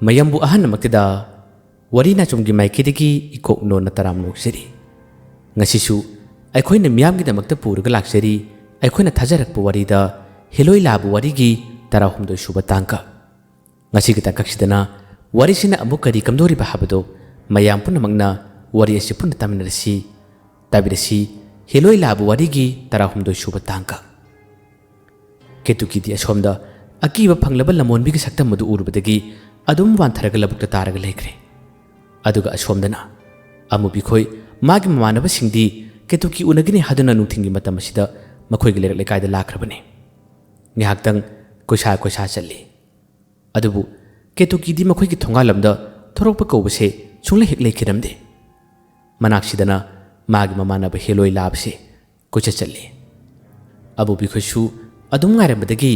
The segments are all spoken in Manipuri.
mayambu ahan makida wari na chumgi maikidiki ikok no na taram nokseri ngasisu aikhoina miyamgi damakta purga lakseri aikhoina thajarakpa warida heloi labu warigi tarahumdoi suba tangka ngasi kita kaksidana wari sina amu kari kamdori bahabado mayam punamangna wari asi punna taminarasi tabirasi heloi labu warigi tarahumdoi suba tangka ketuki di asomda akiba phanglaba lamonbi ki saktam madu urbadagi adum wan tharaga labukta taraga lekre aduga asomdana amu bikhoi magi mamanaba singdi ketuki unagini haduna nuthingi matam asida makhoi gi lerak lekai da lakrabane nihaktang koisa challi adubu ketuki di makhoi gi thonga lamda thorokpa kobase chungla heklei khiramde manaksidana magi mamanaba heloi labse kocha challi abu bikhoisu adum ngairabadagi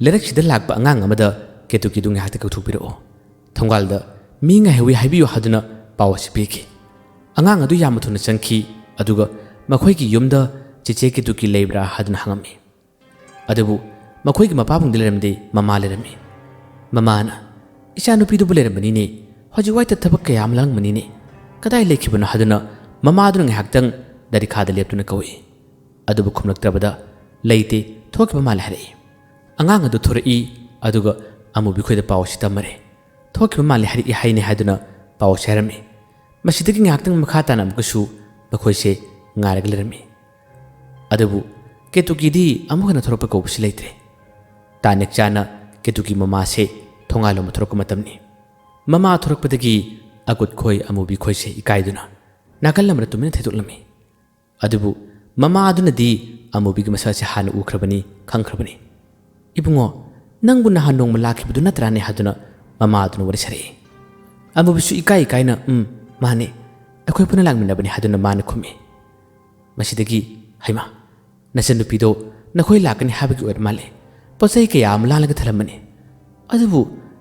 lerak sida lakpa angang amada ketuki du ngahta ka thupiro thongalda mi nga hewi haibiyo haduna pawasi peki angang adu yamathuna changki aduga makhoi gi yumda cheche ketuki leibra haduna hangami adubu makhoi gi mapabung dileramde mama lerami mamana isa nupi du buleramani ne hoji waita thabak kayam lang mani ne kadai lekhibuna haduna mama adu ngahaktang dari khada leptuna kawi adubu khumlaktrabada leite thokiba mal hare angang adu thori aduga amu bikhoida pawsi tamare thokiba mal hare I haine haduna pawsi harami masidagi ngahaktang makhata nam kusu makhoise ngaraga lerami adubu ketuki di amugana thorpa kobsi leitre tanek chana ketuki mama se thongalo mathorok matamni mama thorokpadagi agut khoi amu bikhoise ikaiduna nakallam ratumina thedulami adubu mama aduna di amu bigi masa se hanu ukhrabani khangkhrabani ibungo nangbu na hanong malakhibudu natrane haduna mama aduna wari sare amu bisu ikai na mane akhoi puna langminabani haduna mane khumi masidagi haima nasan nupido nakhoi lakani habagi or male posai ke yam lalaga thalamani adubu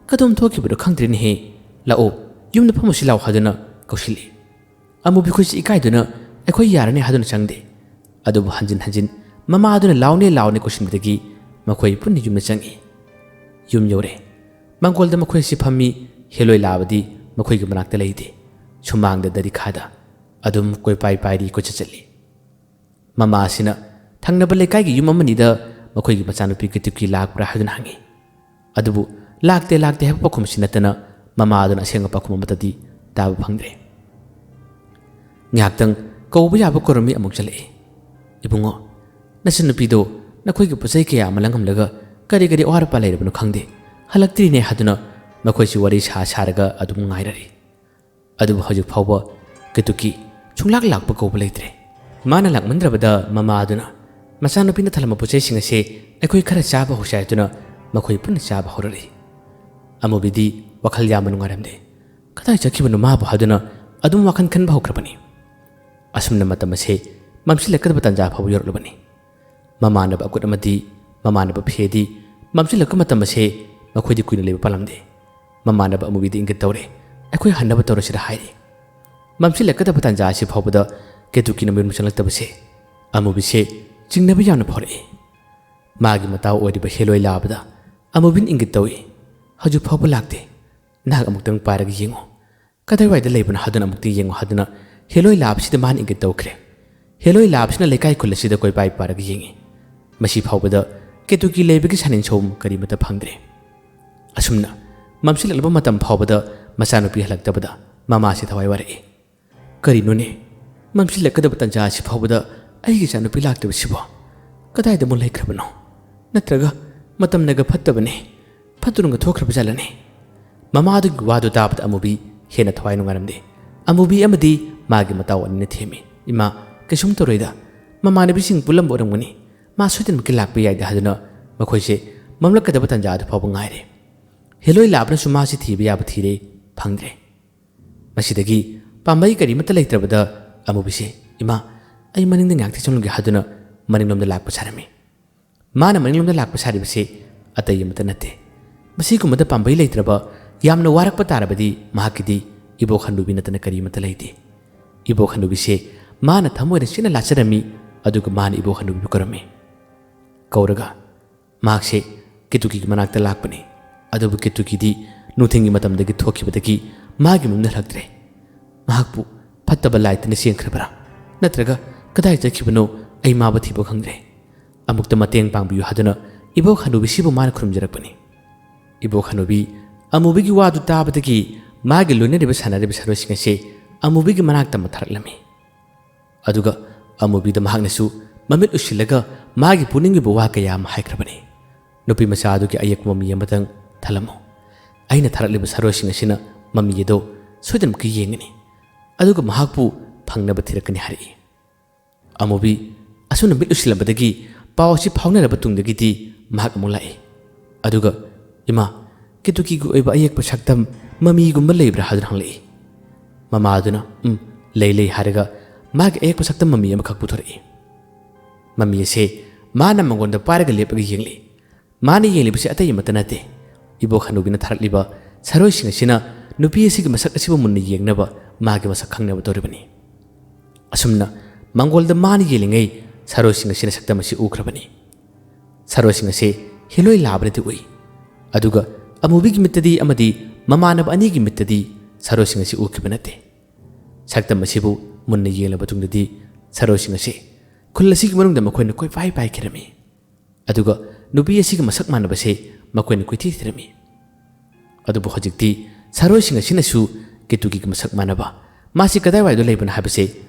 kadom thokibudu khangdrini he lao yumna phamusi law haduna kausili amu bikhoisi ikaiduna akhoi yarane haduna changde adubu hanjin mama aduna laune kosinbidagi makhoi punni yumna changi yum yore mangolda makhoi si phammi heloi labadi makhoi gi manakta leide sumangda dari khada adum koi pai ri ko chachali mama asina thangnaba lekai gi yum amani da makhoi gi machanupi ketuki lakpra haduna hangi adubu lakte hep pakhum sinatana mama aduna asenga pakhum matadi tabu phangdre ngaktang koubu yaba korami amuk chale ibungo nasan nupido nakhoi gi pasai ke amalangam laga kari or palai rabnu khangde halaktri ne haduna makhoi si wari saraga adum ngairari adubu hajik phawba ketuki chunglak lakpa koubu leitre mana lakmandrabada mama aduna machanupina thalama puchai singase akhoi khara chaba husaituna makhoi punna chaba horari amubidi wakhal yamanu ngaramde kadai chakhibanu ma ba haduna adum wakhan khan ba hokrabani asumna matamase mamsilakadba tanja phaw yorlubani mamanaba akut amadi mamanaba phedi mamsilakka matamase makhoi di kuina leba palamde mamanaba amubidi ingat tawre akhoi hannaba tawrasira hairi mamsilakadba tanja si phawbada ketuki namin musalaktabase amubise chingnaba yamna phore magi mataw odiba heloi labada amubin ingat tawi haju phawba lakte nag amuktang paraga yengo kadai waida leibana haduna amukti yengo haduna heloi labsida man ingat tawkre heloi labsina lekai khulasida koi pai paraga yengi masi phawbada ketuki leibagi sanin chom kari mata phangdre asumna mamsil alba matam phawbada machanupi halaktabada mama si thawai ware kari nune mamsil lakadaba tanja si phawbada aigi chanupi laktabasibo kadai da mulai khrabano natraga matam naga phattabane phaturunga thokhraba jalane mama adu wadu tabat amubi hena thawai nungaramde amubi amadi magi mataw anne themi ima kesum toroida mama nabi sing pulam boramgani ma soitin mki lakpa yaida haduna makhoise mamlakadaba tanja adu phawba ngaire heloi labna suma si thiba yaba thire phangdre masidagi pambai kari mata leitrabada amubise ima ai maningda ngakti chomlugi haduna maninglomda lakpa sarami mana maninglomda lakpa saribase atai amata nate masi kumada pambai leitraba yamna warakpa tarabadi mahakidi ibo khandubi natana kari mata leite ibo khandubi se mana thamoina sina lacharami aduga mana ibo khandubi korami kauraga mahakse ketuki manakta lakpani adubu ketuki di ꯅꯨꯡꯊꯤꯡꯒꯤ ꯃꯇꯝꯗꯒꯤ ꯊꯣꯛꯈꯤꯕꯗꯒꯤ ꯃꯥꯒꯤ ꯃꯌꯨꯝꯗ ꯍꯜꯂꯛꯇ꯭ꯔꯦ꯫ ꯃꯍꯥꯛꯄꯨ ꯐꯠꯇꯕ ꯂꯥꯏꯇꯅ ꯆꯦꯟꯈ꯭ꯔꯕ꯭ꯔꯥ ꯅꯠꯇ꯭ꯔꯒ ꯀꯗꯥꯏ ꯆꯠꯈꯤꯕꯅꯣ ꯑꯩ ꯃꯥꯕꯨ ꯊꯤꯕ ꯈꯪꯗ꯭ꯔꯦ꯫ ꯑꯃꯨꯛꯇ ꯃꯇꯦꯡ ꯄꯥꯡꯕꯤꯌꯨ ꯍꯥꯏꯗꯨꯅ ꯏꯕꯣꯛ ꯍꯅꯨꯕꯤꯁꯤꯕꯨ ꯃꯥꯅ ꯈꯨꯔꯨꯝꯖꯔꯛꯄꯅꯤ꯫ ꯏꯕꯣꯛ ꯍꯅꯨꯕꯤ ꯑꯃꯨꯕꯤꯒꯤ ꯋꯥꯗꯨ ꯇꯥꯕꯗꯒꯤ ꯃꯥꯒꯤ ꯂꯣꯏꯅꯔꯤꯕ ꯁꯥꯟꯅꯔꯤꯕ ꯁꯥꯔꯣꯏꯁꯤꯡ ꯑꯁꯤ ꯑꯃꯨꯕꯤꯒꯤ ꯃꯅꯥꯛꯇ ꯊꯥꯔꯛꯂꯝꯃꯤ꯫ ꯑꯗꯨꯒ ꯑꯃꯨꯕꯤꯗ ꯃꯍꯥꯛꯅꯁꯨ ꯃꯃꯤꯠ ꯎꯁꯤꯜꯂꯒ ꯃꯥꯒꯤ ꯄꯨꯛꯅꯤꯡꯒꯤ ꯋꯥ ꯀꯌꯥ ꯑꯃ ꯍꯥꯏꯈ꯭ꯔꯕꯅꯤ꯫ ꯅꯨꯄꯤ ꯃꯆꯥ ꯑꯗꯨꯒꯤ ꯑꯌꯦꯛꯄ ꯃꯃꯤ ꯑꯃꯇꯪ ꯊꯜꯂꯝꯃꯨ꯫ ꯑꯩꯅ ꯊꯥꯔꯛꯂꯤꯕ ꯁꯥꯔꯣꯏꯁꯤꯡ ꯑꯁꯤꯅ ꯃꯃꯤ ꯑꯗꯨ ꯁꯣꯏꯗꯅꯃꯛꯀꯤ ꯌꯦꯡꯒꯅꯤ ꯑꯗꯨꯒ ꯃꯍꯥꯛꯄꯨ ꯐꯪꯅꯕ ꯊꯤꯔꯛꯀꯅꯤ ꯍꯥꯏꯔꯛꯏ꯫ ꯑꯃꯨꯕꯤ ꯑꯁꯨꯝꯅ ꯃꯤꯠ ꯎꯁꯤꯜꯂꯝꯕꯗꯒꯤ ꯄꯥꯎ ꯑꯁꯤ ꯐꯥꯎꯅꯔꯕ ꯇꯨꯡꯗꯒꯤꯗꯤ ꯃꯍꯥꯛ ꯑꯃꯨꯛ ꯂꯥꯛꯏ꯫ ꯑꯗꯨꯒ ꯏꯃꯥ ꯀꯦꯇꯨꯀꯤꯒꯤ ꯑꯣꯏꯕ ꯑꯌꯦꯛꯄ ꯁꯛꯇꯝ ꯃꯃꯤꯒꯨꯝꯕ ꯂꯩꯕ꯭ꯔꯥ ꯍꯥꯏꯗꯨꯅ ꯍꯪꯂꯛꯏ꯫ ꯃꯃꯥ ꯑꯗꯨꯅ ꯂꯩ ꯍꯥꯏꯔꯒ ꯃꯥꯒꯤ ꯑꯌꯦꯛꯄ ꯁꯛꯇꯝ ꯃꯃꯤ ꯑꯃꯈꯛ ꯄꯨꯊꯣꯔꯛꯏ꯫ ꯃꯃꯤ ꯑꯁꯦ ꯃꯥꯅ ꯃꯉꯣꯟꯗ ꯄꯥꯏꯔꯒ ꯂꯦꯞꯄꯒ ꯌꯦꯡꯂꯤ꯫ ꯃꯥꯅ ꯌꯦꯡꯂꯤꯕꯁꯤ ꯑꯇꯩ ꯑꯃꯠꯇ ꯅꯠꯇꯦ ꯏꯕꯣꯛ ꯍꯅꯨꯕꯤꯅ ꯊꯥꯔꯛꯂꯤꯕ ꯁꯥꯔꯣꯏꯁꯤꯡ ꯑꯁꯤꯅ ꯅꯨꯄꯤ ꯑꯁꯤꯒꯤ ꯃꯁꯛ ꯑꯁꯤꯕꯨ ꯃꯨꯟꯅ ꯌꯦꯡꯅꯕ ꯃꯥꯒꯤ ꯃꯁꯛ ꯈꯪꯅꯕ ꯇꯧꯔꯤꯕꯅꯤ꯫ ꯑꯁꯨꯝꯅ ꯃꯪꯒꯣꯜꯗ ꯃꯥꯅ ꯌꯦꯡꯂꯤꯉꯩ ꯁꯥꯔꯣꯏꯁꯤꯡ ꯑꯁꯤꯅ ꯁꯛꯇꯝ ꯑꯁꯤ ꯎꯈ꯭ꯔꯕꯅꯤ꯫ ꯁꯥꯔꯣꯏꯁꯤꯡ ꯑꯁꯤ ꯍꯦꯂꯣꯏ ꯂꯥꯕꯅꯗꯤ ꯎꯏ ꯑꯗꯨꯒ ꯑꯃꯨꯕꯤꯒꯤ ꯃꯤꯠꯇꯗꯤ ꯑꯃꯗꯤ ꯃꯃꯥꯟꯅꯕ ꯑꯅꯤꯒꯤ ꯃꯤꯠꯇꯗꯤ ꯁꯥꯔꯣꯏꯁꯤꯡ ꯑꯁꯤ ꯎꯈꯤꯕ ꯅꯠꯇꯦ꯫ ꯁꯛꯇꯝ ꯑꯁꯤꯕꯨ ꯃꯨꯟꯅ ꯌꯦꯡꯂꯕ ꯇꯨꯡꯗꯗꯤ ꯁꯥꯔꯣꯏꯁꯤꯡ ꯑꯁꯤ ꯈꯨꯜ ꯑꯁꯤꯒꯤ ꯃꯅꯨꯡꯗ ꯃꯈꯣꯏꯅ ꯀꯣꯏꯄꯥꯏ ꯄꯥꯏꯈꯤꯔꯝꯃꯤ ꯑꯗꯨꯒ ꯅꯨꯄꯤ ꯑꯁꯤꯒ ꯃꯁꯛ ꯃꯥꯟꯅꯕꯁꯦ ꯃꯈꯣꯏꯅ ꯀꯣꯏꯊꯤ ꯊꯤꯔꯝꯃꯤ꯫ ꯑꯗꯨꯕꯨ ꯍꯧꯖꯤꯛꯇꯤ ꯁꯥꯔꯣꯏꯁꯤꯡ ꯑꯁꯤꯅꯁꯨ ꯀꯦꯇꯨꯀꯤꯒꯤ ꯃꯁꯛ ꯃꯥꯟꯅꯕ ꯃꯥꯁꯤ ꯀꯗꯥꯏꯋꯥꯏꯗ ꯂꯩꯕꯅꯣ ꯍꯥꯏꯕꯁꯦ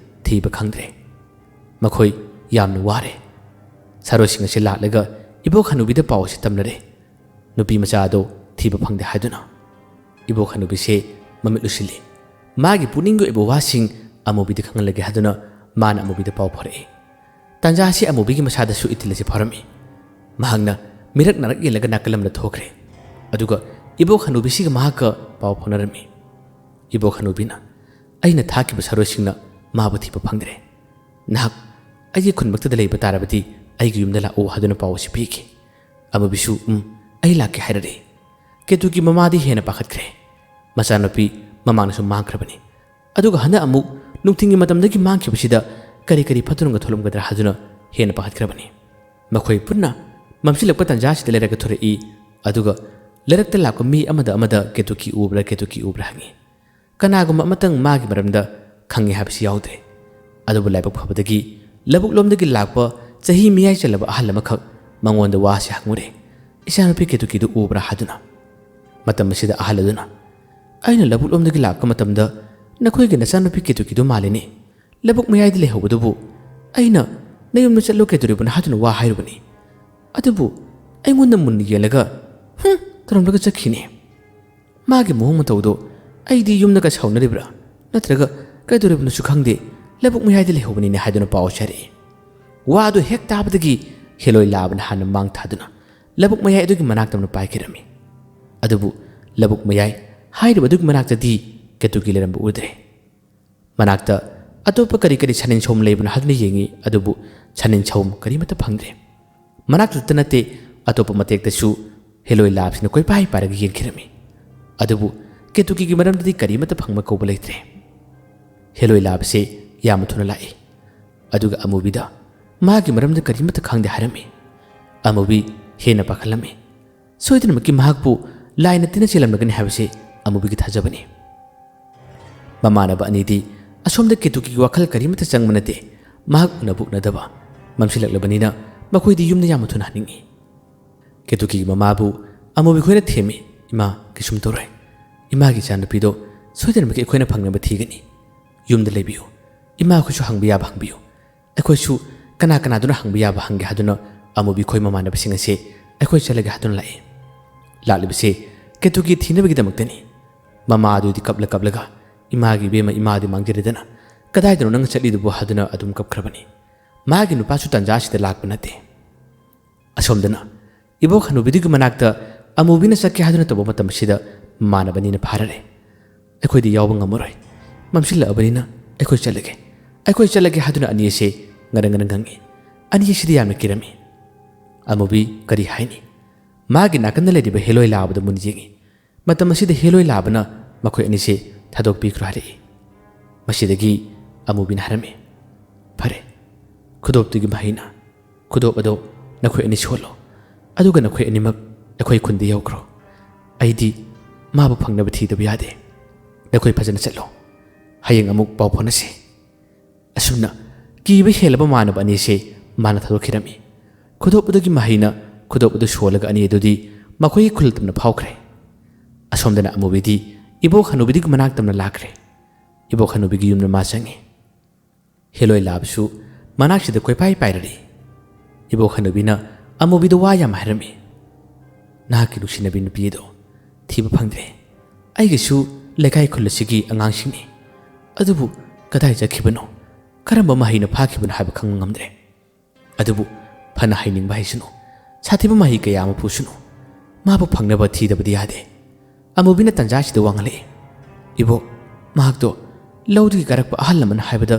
ꯊꯤꯕ ꯈꯪꯗ꯭ꯔꯦ꯫ ꯃꯈꯣꯏ ꯌꯥꯝꯅ ꯋꯥꯔꯦ꯫ ꯁꯥꯔꯣꯏꯁꯤꯡ ꯑꯁꯤ ꯂꯥꯛꯂꯒ ꯏꯕꯣꯛ ꯍꯅꯨꯕꯤꯗ ꯄꯥꯎ ꯑꯁꯤ ꯇꯝꯅꯔꯦ ꯅꯨꯄꯤ ꯃꯆꯥ ꯑꯗꯣ ꯊꯤꯕ ꯐꯪꯗꯦ ꯍꯥꯏꯗꯨꯅ꯫ ꯏꯕꯣꯛ ꯍꯅꯨꯕꯤꯁꯦ ꯃꯃꯤꯠ ꯎꯁꯤꯜꯂꯤ꯫ ꯃꯥꯒꯤ ꯄꯨꯛꯅꯤꯡꯒꯤ ꯑꯣꯏꯕ ꯋꯥꯁꯤꯡ ꯑꯃꯨꯕꯤꯗ ꯈꯪꯍꯜꯂꯒꯦ ꯍꯥꯏꯗꯨꯅ ꯃꯥꯅ ꯑꯃꯨꯕꯤꯗ ꯄꯥꯎ ꯐꯥꯎꯔꯛꯏ꯫ ꯇꯥꯟꯖꯥ ꯑꯁꯤ ꯑꯃꯨꯕꯤꯒꯤ ꯃꯁꯥꯗꯁꯨ ꯏꯊꯤꯜ ꯑꯁꯤ ꯐꯥꯎꯔꯝꯃꯤ꯫ ꯃꯍꯥꯛꯅ ꯃꯤꯔꯛ ꯅꯥꯔꯛ ꯌꯦꯜꯂꯒ ꯅꯥꯀꯜ ꯑꯃꯗ ꯊꯣꯛꯈ꯭ꯔꯦ ꯑꯗꯨꯒ ꯏꯕꯣꯛ ꯍꯅꯨꯕꯤꯁꯤꯒ ꯃꯍꯥꯛꯀ ꯄꯥꯎ ꯐꯥꯎꯅꯔꯝꯃꯤ꯫ ꯏꯕꯣꯛ ꯍꯅꯨꯕꯤꯅ ꯑꯩꯅ ꯊꯥꯈꯤꯕ ꯁꯥꯔꯣꯏꯁꯤꯡꯅ ꯃꯥꯕꯨ ꯊꯤꯕ ꯐꯪꯗ꯭ꯔꯦ꯫ ꯅꯍꯥꯛ ꯑꯩꯒꯤ ꯈꯨꯟꯃꯛꯇꯗ ꯂꯩꯕ ꯇꯥꯔꯕꯗꯤ ꯑꯩꯒꯤ ꯌꯨꯝꯗ ꯂꯥꯛꯑꯣ ꯍꯥꯏꯗꯨꯅ ꯄꯥꯎ ꯑꯁꯤ ꯄꯤꯈꯤ꯫ ꯑꯃꯨꯕꯤꯁꯨ ꯑꯩ ꯂꯥꯛꯀꯦ ꯍꯥꯏꯔꯛꯏ꯫ ꯀꯦꯇꯨꯀꯤ ꯃꯃꯥꯗꯤ ꯍꯦꯟꯅ ꯄꯥꯈꯠꯈ꯭ꯔꯦ꯫ ꯃꯆꯥꯅꯨꯄꯤ ꯃꯃꯥꯡꯅꯁꯨ ꯃꯥꯡꯈ꯭ꯔꯕꯅꯤ ꯑꯗꯨꯒ ꯍꯟꯗꯛ ꯑꯃꯨꯛ ꯅꯨꯡꯊꯤꯡꯒꯤ ꯃꯇꯝꯗꯒꯤ ꯃꯥꯡꯈꯤꯕꯁꯤꯗ ꯀꯔꯤ ꯐꯠꯇꯅꯨꯡꯒ ꯊꯣꯛꯂꯝꯒꯗ꯭ꯔꯥ ꯍꯥꯏꯗꯨꯅ ꯍꯦꯟꯅ ꯄꯥꯈꯠꯈ꯭ꯔꯕꯅꯤ꯫ ꯃꯈꯣꯏ ꯄꯨꯟꯅ ꯃꯝꯁꯤꯜꯂꯛꯄ ꯇꯥꯟꯖꯥꯁꯤꯗ ꯂꯩꯔꯛꯀ ꯊꯣꯔꯛꯏ ꯑꯗꯨꯒ ꯂꯩꯔꯛꯇ ꯂꯥꯛꯄ ꯃꯤ ꯑꯃꯗ ꯀꯦꯇꯨꯀꯤ ꯎꯕ꯭ꯔꯥ ꯍꯪꯉꯤ꯫ ꯀꯅꯥꯒꯨꯝꯕ ꯑꯃꯇꯪ ꯃꯥꯒꯤ ꯃꯔꯝꯗ ꯈꯪꯉꯤ ꯍꯥꯏꯕꯁꯤ ꯌꯥꯎꯗ꯭ꯔꯦ꯫ ꯑꯗꯨꯕꯨ ꯂꯥꯏꯕꯛ ꯐꯕꯗꯒꯤ ꯂꯧꯕꯨꯛꯂꯣꯝꯗꯒꯤ ꯂꯥꯛꯄ ꯆꯍꯤ ꯃꯤꯌꯥꯏ ꯆꯜꯂꯕ ꯑꯍꯜ ꯑꯃꯈꯛ ꯃꯉꯣꯟꯗ ꯋꯥꯁꯤ ꯍꯪꯉꯨꯔꯦ ꯏꯆꯥꯅꯨꯄꯤ ꯀꯦꯇꯨꯀꯤꯗꯨ ꯎꯕ꯭ꯔꯥ ꯍꯥꯏꯗꯨꯅ꯫ ꯃꯇꯝ ꯑꯁꯤꯗ ꯑꯍꯜ ꯑꯗꯨꯅ ꯑꯩꯅ ꯂꯧꯕꯨꯛꯂꯣꯝꯗꯒꯤ ꯂꯥꯛꯄ ꯃꯇꯝꯗ ꯅꯈꯣꯏꯒꯤ ꯅꯆꯥꯅꯨꯄꯤ ꯀꯦꯇꯨꯀꯤꯗꯨ ꯃꯥꯜꯂꯤꯅꯤ꯫ ꯂꯧꯕꯨꯛ ꯃꯌꯥꯏꯗ ꯂꯩꯍꯧꯕꯗꯨꯕꯨ ꯑꯩꯅ ꯅꯌꯨꯝꯗ ꯆꯠꯂꯨ ꯀꯩꯗꯧꯔꯤꯕꯅꯣ ꯍꯥꯏꯗꯨꯅ ꯋꯥ ꯍꯥꯏꯔꯨꯕꯅꯤ꯫ ꯑꯗꯨꯕꯨ ꯑꯩꯉꯣꯟꯗ ꯃꯨꯟꯅ ꯌꯦꯡꯂꯒ ꯇꯧꯔꯝꯂꯒ ꯆꯠꯈꯤꯅꯤ꯫ ꯃꯥꯒꯤ ꯃꯑꯣꯡ ꯃꯇꯧꯗꯣ ꯑꯩꯗꯤ ꯌꯨꯝꯗꯒ ꯁꯥꯎꯅꯔꯤꯕ꯭ꯔꯥ ꯅꯠꯇ꯭ꯔꯒ ꯀꯩꯗꯧꯔꯤꯕꯅꯣꯁꯨ ꯈꯪꯗꯦ ꯂꯧꯕꯨꯛ ꯃꯌꯥꯏꯗ ꯂꯩꯍꯧꯕꯅꯤꯅꯦ ꯍꯥꯏꯗꯨꯅ ꯄꯥꯎ ꯆꯥꯔꯛꯏ꯫ ꯋꯥꯗꯨ ꯍꯦꯛ ꯇꯥꯕꯗꯒꯤ ꯍꯦꯂꯣꯏ ꯂꯥꯕꯅ ꯍꯥꯟꯅ ꯃꯥꯡ ꯊꯥꯗꯨꯅ ꯂꯧꯕꯨꯛ ꯃꯌꯥꯏ ꯑꯗꯨꯒꯤ ꯃꯅꯥꯛꯇ ꯄꯥꯏꯈꯤꯔꯝꯃꯤ꯫ ꯑꯗꯨꯕꯨ ꯂꯧꯕꯨꯛ ꯃꯌꯥꯏ ꯍꯥꯏꯔꯤꯕ ꯑꯗꯨꯒꯤ ꯃꯅꯥꯛꯇꯗꯤ ꯀꯦꯇꯨꯀꯤ ꯂꯩꯔꯝꯕ ꯎꯗ꯭ꯔꯦ꯫ ꯃꯅꯥꯛꯇ ꯑꯇꯣꯞꯄ ꯀꯔꯤ ꯁꯥꯅꯤꯟ ꯁꯧꯝ ꯂꯩꯕꯅꯣ ꯍꯥꯏꯗꯨꯅ ꯌꯦꯡꯉꯤ ꯑꯗꯨꯕꯨ ꯁꯥꯅꯤꯟ ꯁꯧꯝ ꯀꯔꯤꯃꯠꯇ ꯐꯪꯗ꯭ꯔꯦ꯫ ꯃꯅꯥꯛꯇꯨꯗ ꯅꯠꯇꯦ ꯑꯇꯣꯞꯄ ꯃꯇꯦꯛꯇꯁꯨ ꯍꯦꯂꯣꯏ ꯂꯥꯕꯁꯤꯅ ꯀꯣꯏꯄꯥꯏ ꯄꯥꯏꯔꯒ ꯌꯦꯡꯈꯤꯔꯝꯃꯤ ꯑꯗꯨꯕꯨ ꯀꯦꯇꯨꯀꯤꯒꯤ ꯃꯔꯝꯗꯗꯤ ꯀꯔꯤꯃꯠꯇ ꯐꯪꯕ ꯀꯧꯕ ꯂꯩꯇ꯭ꯔꯦ꯫ ꯍꯦꯂꯣꯏ ꯂꯥꯕꯁꯦ ꯌꯥꯝꯅ ꯊꯨꯅ ꯂꯥꯛꯏ ꯑꯗꯨꯒ ꯑꯃꯨꯕꯤꯗ ꯃꯥꯒꯤ ꯃꯔꯝꯗ ꯀꯔꯤꯃꯠꯇ ꯈꯪꯗꯦ ꯍꯥꯏꯔꯝꯃꯤ꯫ ꯑꯃꯨꯕꯤ ꯍꯦꯟꯅ ꯄꯥꯈꯠꯂꯝꯃꯤ꯫ ꯁꯣꯏꯗꯅꯃꯛꯀꯤ ꯃꯍꯥꯛꯄꯨ ꯂꯥꯏꯅ ꯇꯤꯟꯅ ꯆꯦꯜꯂꯝꯂꯒꯅꯤ ꯍꯥꯏꯕꯁꯤ ꯑꯃꯨꯕꯤꯒꯤ ꯊꯥꯖꯕꯅꯤ꯫ ꯃꯃꯥꯟꯅꯕ ꯑꯅꯤꯗꯤ ꯑꯁꯣꯝꯗ ꯀꯦꯇꯨꯀꯤꯒꯤ ꯋꯥꯈꯜ ꯀꯔꯤꯃꯠꯇ ꯆꯪꯕ ꯅꯠꯇꯦ꯫ ꯃꯍꯥꯛ ꯎꯅꯕ ꯎꯅꯗꯕ ꯃꯝꯁꯤꯜꯂꯛꯂꯕꯅꯤꯅ ꯃꯈꯣꯏꯗꯤ ꯌꯨꯝꯗ ꯌꯥꯝꯅ ꯊꯨꯅ ꯍꯟꯅꯤꯡꯉꯤ꯫ ꯀꯦꯇꯨꯀꯤꯒꯤ ꯃꯃꯥꯕꯨ ꯑꯃꯨꯕꯤ ꯈꯣꯏꯅ ꯊꯦꯝꯃꯤ꯫ ꯏꯃꯥ ꯀꯩꯁꯨꯝ ꯇꯧꯔꯣꯏ꯫ ꯏꯃꯥꯒꯤ ꯏꯆꯥꯅꯨꯄꯤꯗꯣ ꯁꯣꯏꯗꯅꯃꯛꯀꯤ ꯑꯩꯈꯣꯏꯅ ꯐꯪꯅꯕ ꯊꯤꯒꯅꯤ꯫ ꯌꯨꯝꯗ ꯂꯩꯕꯤꯌꯨ꯫ ꯏꯃꯥꯈꯣꯏꯁꯨ ꯍꯪꯕ ꯌꯥꯕ ꯍꯪꯕꯤꯌꯨ꯫ ꯑꯩꯈꯣꯏꯁꯨ ꯀꯅꯥꯗꯨꯅ ꯍꯪꯕ ꯌꯥꯕ ꯍꯪꯒꯦ ꯍꯥꯏꯗꯨꯅ ꯑꯃꯨꯕꯤ ꯈꯣꯏ ꯃꯃꯥꯟꯅꯕꯁꯤꯡ ꯑꯁꯤ ꯑꯩꯈꯣꯏ ꯆꯠꯂꯒꯦ ꯍꯥꯏꯗꯨꯅ ꯂꯥꯛꯏ꯫ ꯂꯥꯛꯂꯤꯕꯁꯤ ꯀꯦꯇꯨꯀꯤ ꯊꯤꯅꯕꯒꯤꯗꯃꯛꯇꯅꯤ꯫ ꯃꯃꯥ ꯑꯗꯨꯗꯤ ꯀꯞꯂꯒ ꯏꯃꯥꯒꯤ ꯏꯕꯦꯝꯃ ꯏꯃꯥꯗꯤ ꯃꯥꯡꯖꯔꯦꯗꯅ ꯀꯗꯥꯏꯗꯅꯣ ꯅꯪ ꯆꯠꯂꯤꯗꯨꯕꯨ ꯍꯥꯏꯗꯨꯅ ꯑꯗꯨꯝ ꯀꯞꯈ꯭ꯔꯕꯅꯤ꯫ ꯃꯥꯒꯤ ꯅꯨꯄꯥꯁꯨ ꯇꯥꯟꯖꯥꯁꯤꯗ ꯂꯥꯛꯄ ꯅꯠꯇꯦ꯫ ꯑꯁꯣꯝꯗꯅ ꯏꯕꯣꯛ ꯍꯅꯨꯕꯤꯗꯨꯒꯤ ꯃꯅꯥꯛꯇ ꯑꯃꯨꯕꯤꯅ ꯆꯠꯀꯦ ꯍꯥꯏꯗꯨꯅ ꯇꯧꯕ ꯃꯇꯝ ꯑꯁꯤꯗ ꯃꯃꯥꯟꯅꯕꯅꯤꯅ ꯐꯥꯔꯔꯦ꯫ ꯑꯩꯈꯣꯏꯗꯤ ꯌꯥꯎꯕ ꯉꯝꯃꯔꯣꯏ ꯃꯝꯁꯤꯜꯂꯛꯑꯕꯅꯤꯅ ꯑꯩꯈꯣꯏ ꯆꯠꯂꯒꯦ ꯍꯥꯏꯗꯨꯅ ꯑꯅꯤ ꯑꯁꯤ ꯉꯔꯪ ꯉꯪꯉꯤ꯫ ꯑꯅꯤ ꯑꯁꯤꯗꯤ ꯌꯥꯝꯅ ꯀꯤꯔꯝꯃꯤ꯫ ꯑꯃꯨꯕꯤ ꯀꯔꯤ ꯍꯥꯏꯅꯤ? ꯃꯥꯒꯤ ꯅꯥꯀꯟꯗ ꯂꯩꯔꯤꯕ ꯍꯦꯂꯣꯏ ꯂꯥꯕꯗ ꯃꯨꯟꯅ ꯌꯦꯡꯉꯤ꯫ ꯃꯇꯝ ꯑꯁꯤꯗ ꯍꯦꯂꯣꯏ ꯂꯥꯕꯅ ꯃꯈꯣꯏ ꯑꯅꯤꯁꯤ ꯊꯥꯗꯣꯛꯄꯤꯈ꯭ꯔꯣ ꯍꯥꯏꯔꯛꯏ꯫ ꯃꯁꯤꯗꯒꯤ ꯑꯃꯨꯕꯤꯅ ꯍꯥꯏꯔꯝꯃꯤ ꯐꯔꯦ ꯈꯨꯗꯣꯞꯇꯨꯒꯤ ꯃꯍꯩꯅ ꯈꯨꯗꯣꯞ ꯑꯗꯣ ꯅꯈꯣꯏ ꯑꯅꯤ ꯁꯣꯜꯂꯣ ꯑꯗꯨꯒ ꯅꯈꯣꯏ ꯑꯅꯤꯃꯛ ꯑꯩꯈꯣꯏ ꯈꯨꯟꯗ ꯌꯧꯈ꯭ꯔꯣ꯫ ꯑꯩꯗꯤ ꯃꯥꯕꯨ ꯐꯪꯅꯕ ꯊꯤꯗꯕ ꯌꯥꯗꯦ ꯅꯈꯣꯏ ꯐꯖꯅ ꯆꯠꯂꯣ ꯍꯌꯦꯡ ꯑꯃꯨꯛ ꯄꯥꯎ ꯐꯥꯎꯅꯁꯤ ꯑꯁꯨꯝꯅ ꯀꯤꯕ ꯍꯦꯜꯂꯕ ꯃꯥꯟꯅꯕ ꯑꯅꯤꯁꯦ ꯃꯥꯅ ꯊꯥꯗꯣꯛꯈꯤꯔꯝꯃꯤ ꯈꯨꯗꯣꯞꯄꯗꯨꯒꯤ ꯃꯍꯩꯅ ꯈꯨꯗꯣꯞꯄꯗꯨ ꯁꯣꯜꯂꯒ ꯑꯅꯤ ꯑꯗꯨꯗꯤ ꯃꯈꯣꯏꯒꯤ ꯈꯨꯜꯇꯝꯅ ꯐꯥꯎꯈ꯭ꯔꯦ ꯑꯁꯣꯝꯗꯅ ꯑꯃꯨꯕꯤꯗꯤ ꯏꯕꯣꯛ ꯍꯅꯨꯕꯤꯒꯤ ꯃꯅꯥꯛꯇꯝꯅ ꯂꯥꯛꯈ꯭ꯔꯦ ꯏꯕꯣꯛ ꯍꯅꯨꯕꯤꯒꯤ ꯌꯨꯝꯗ ꯃꯥ ꯆꯪꯉꯤ ꯍꯦꯂꯣꯏ ꯂꯥꯕꯁꯨ ꯃꯅꯥꯛꯁꯤꯗ ꯀꯣꯏꯄꯥꯏ ꯄꯥꯏꯔꯔꯤ ꯏꯕꯣꯛ ꯍꯅꯨꯕꯤꯅ ꯑꯃꯨꯕꯤꯗ ꯋꯥ ꯌꯥꯝ ꯍꯥꯏꯔꯝꯃꯤ ꯅꯍꯥꯛꯀꯤ ꯅꯨꯡꯁꯤꯅꯕꯤ ꯅꯨꯄꯤ ꯑꯗꯣ ꯊꯤꯕ ꯐꯪꯗ꯭ꯔꯦ ꯑꯩꯒꯤꯁꯨ ꯂꯩꯀꯥꯏ ꯈꯨꯜ ꯑꯁꯤꯒꯤ ꯑꯉꯥꯡꯁꯤꯡꯅꯤ ꯑꯗꯨꯕु ꯀꯗꯥꯏ ꯆꯠꯈꯤꯕꯅꯣ ꯀꯔꯝꯕ ꯃꯍꯩꯅ ꯐꯥꯈꯤꯕꯅꯣ ꯍꯥꯏꯕ ꯈꯪꯕ ꯉꯝꯗ꯭ꯔꯦ ꯑꯗꯨꯕु ꯐꯅ ꯍꯩꯅꯤꯡꯕ ꯍꯩꯁꯅꯨ ꯁꯥꯊꯤꯕ ꯃꯍꯩ ꯀꯌꯥ ꯑꯃ ꯄꯨꯁꯅꯨ ꯃꯥꯕꯨ ꯐꯪꯅꯕ ꯊꯤꯗꯕꯗꯤ ꯌꯥꯗꯦ ꯑꯃꯨꯕꯤꯅ ꯇꯟꯖꯥꯁꯤꯗ ꯋꯥꯡꯍꯜꯂꯛꯏ ꯏꯕꯣꯛ ꯃꯍꯥꯛꯇꯣ ꯂꯧꯗꯒꯤ ꯀꯥꯔꯛꯄ ꯑꯍꯜ ꯑꯃꯅ ꯍꯥꯏꯕꯗ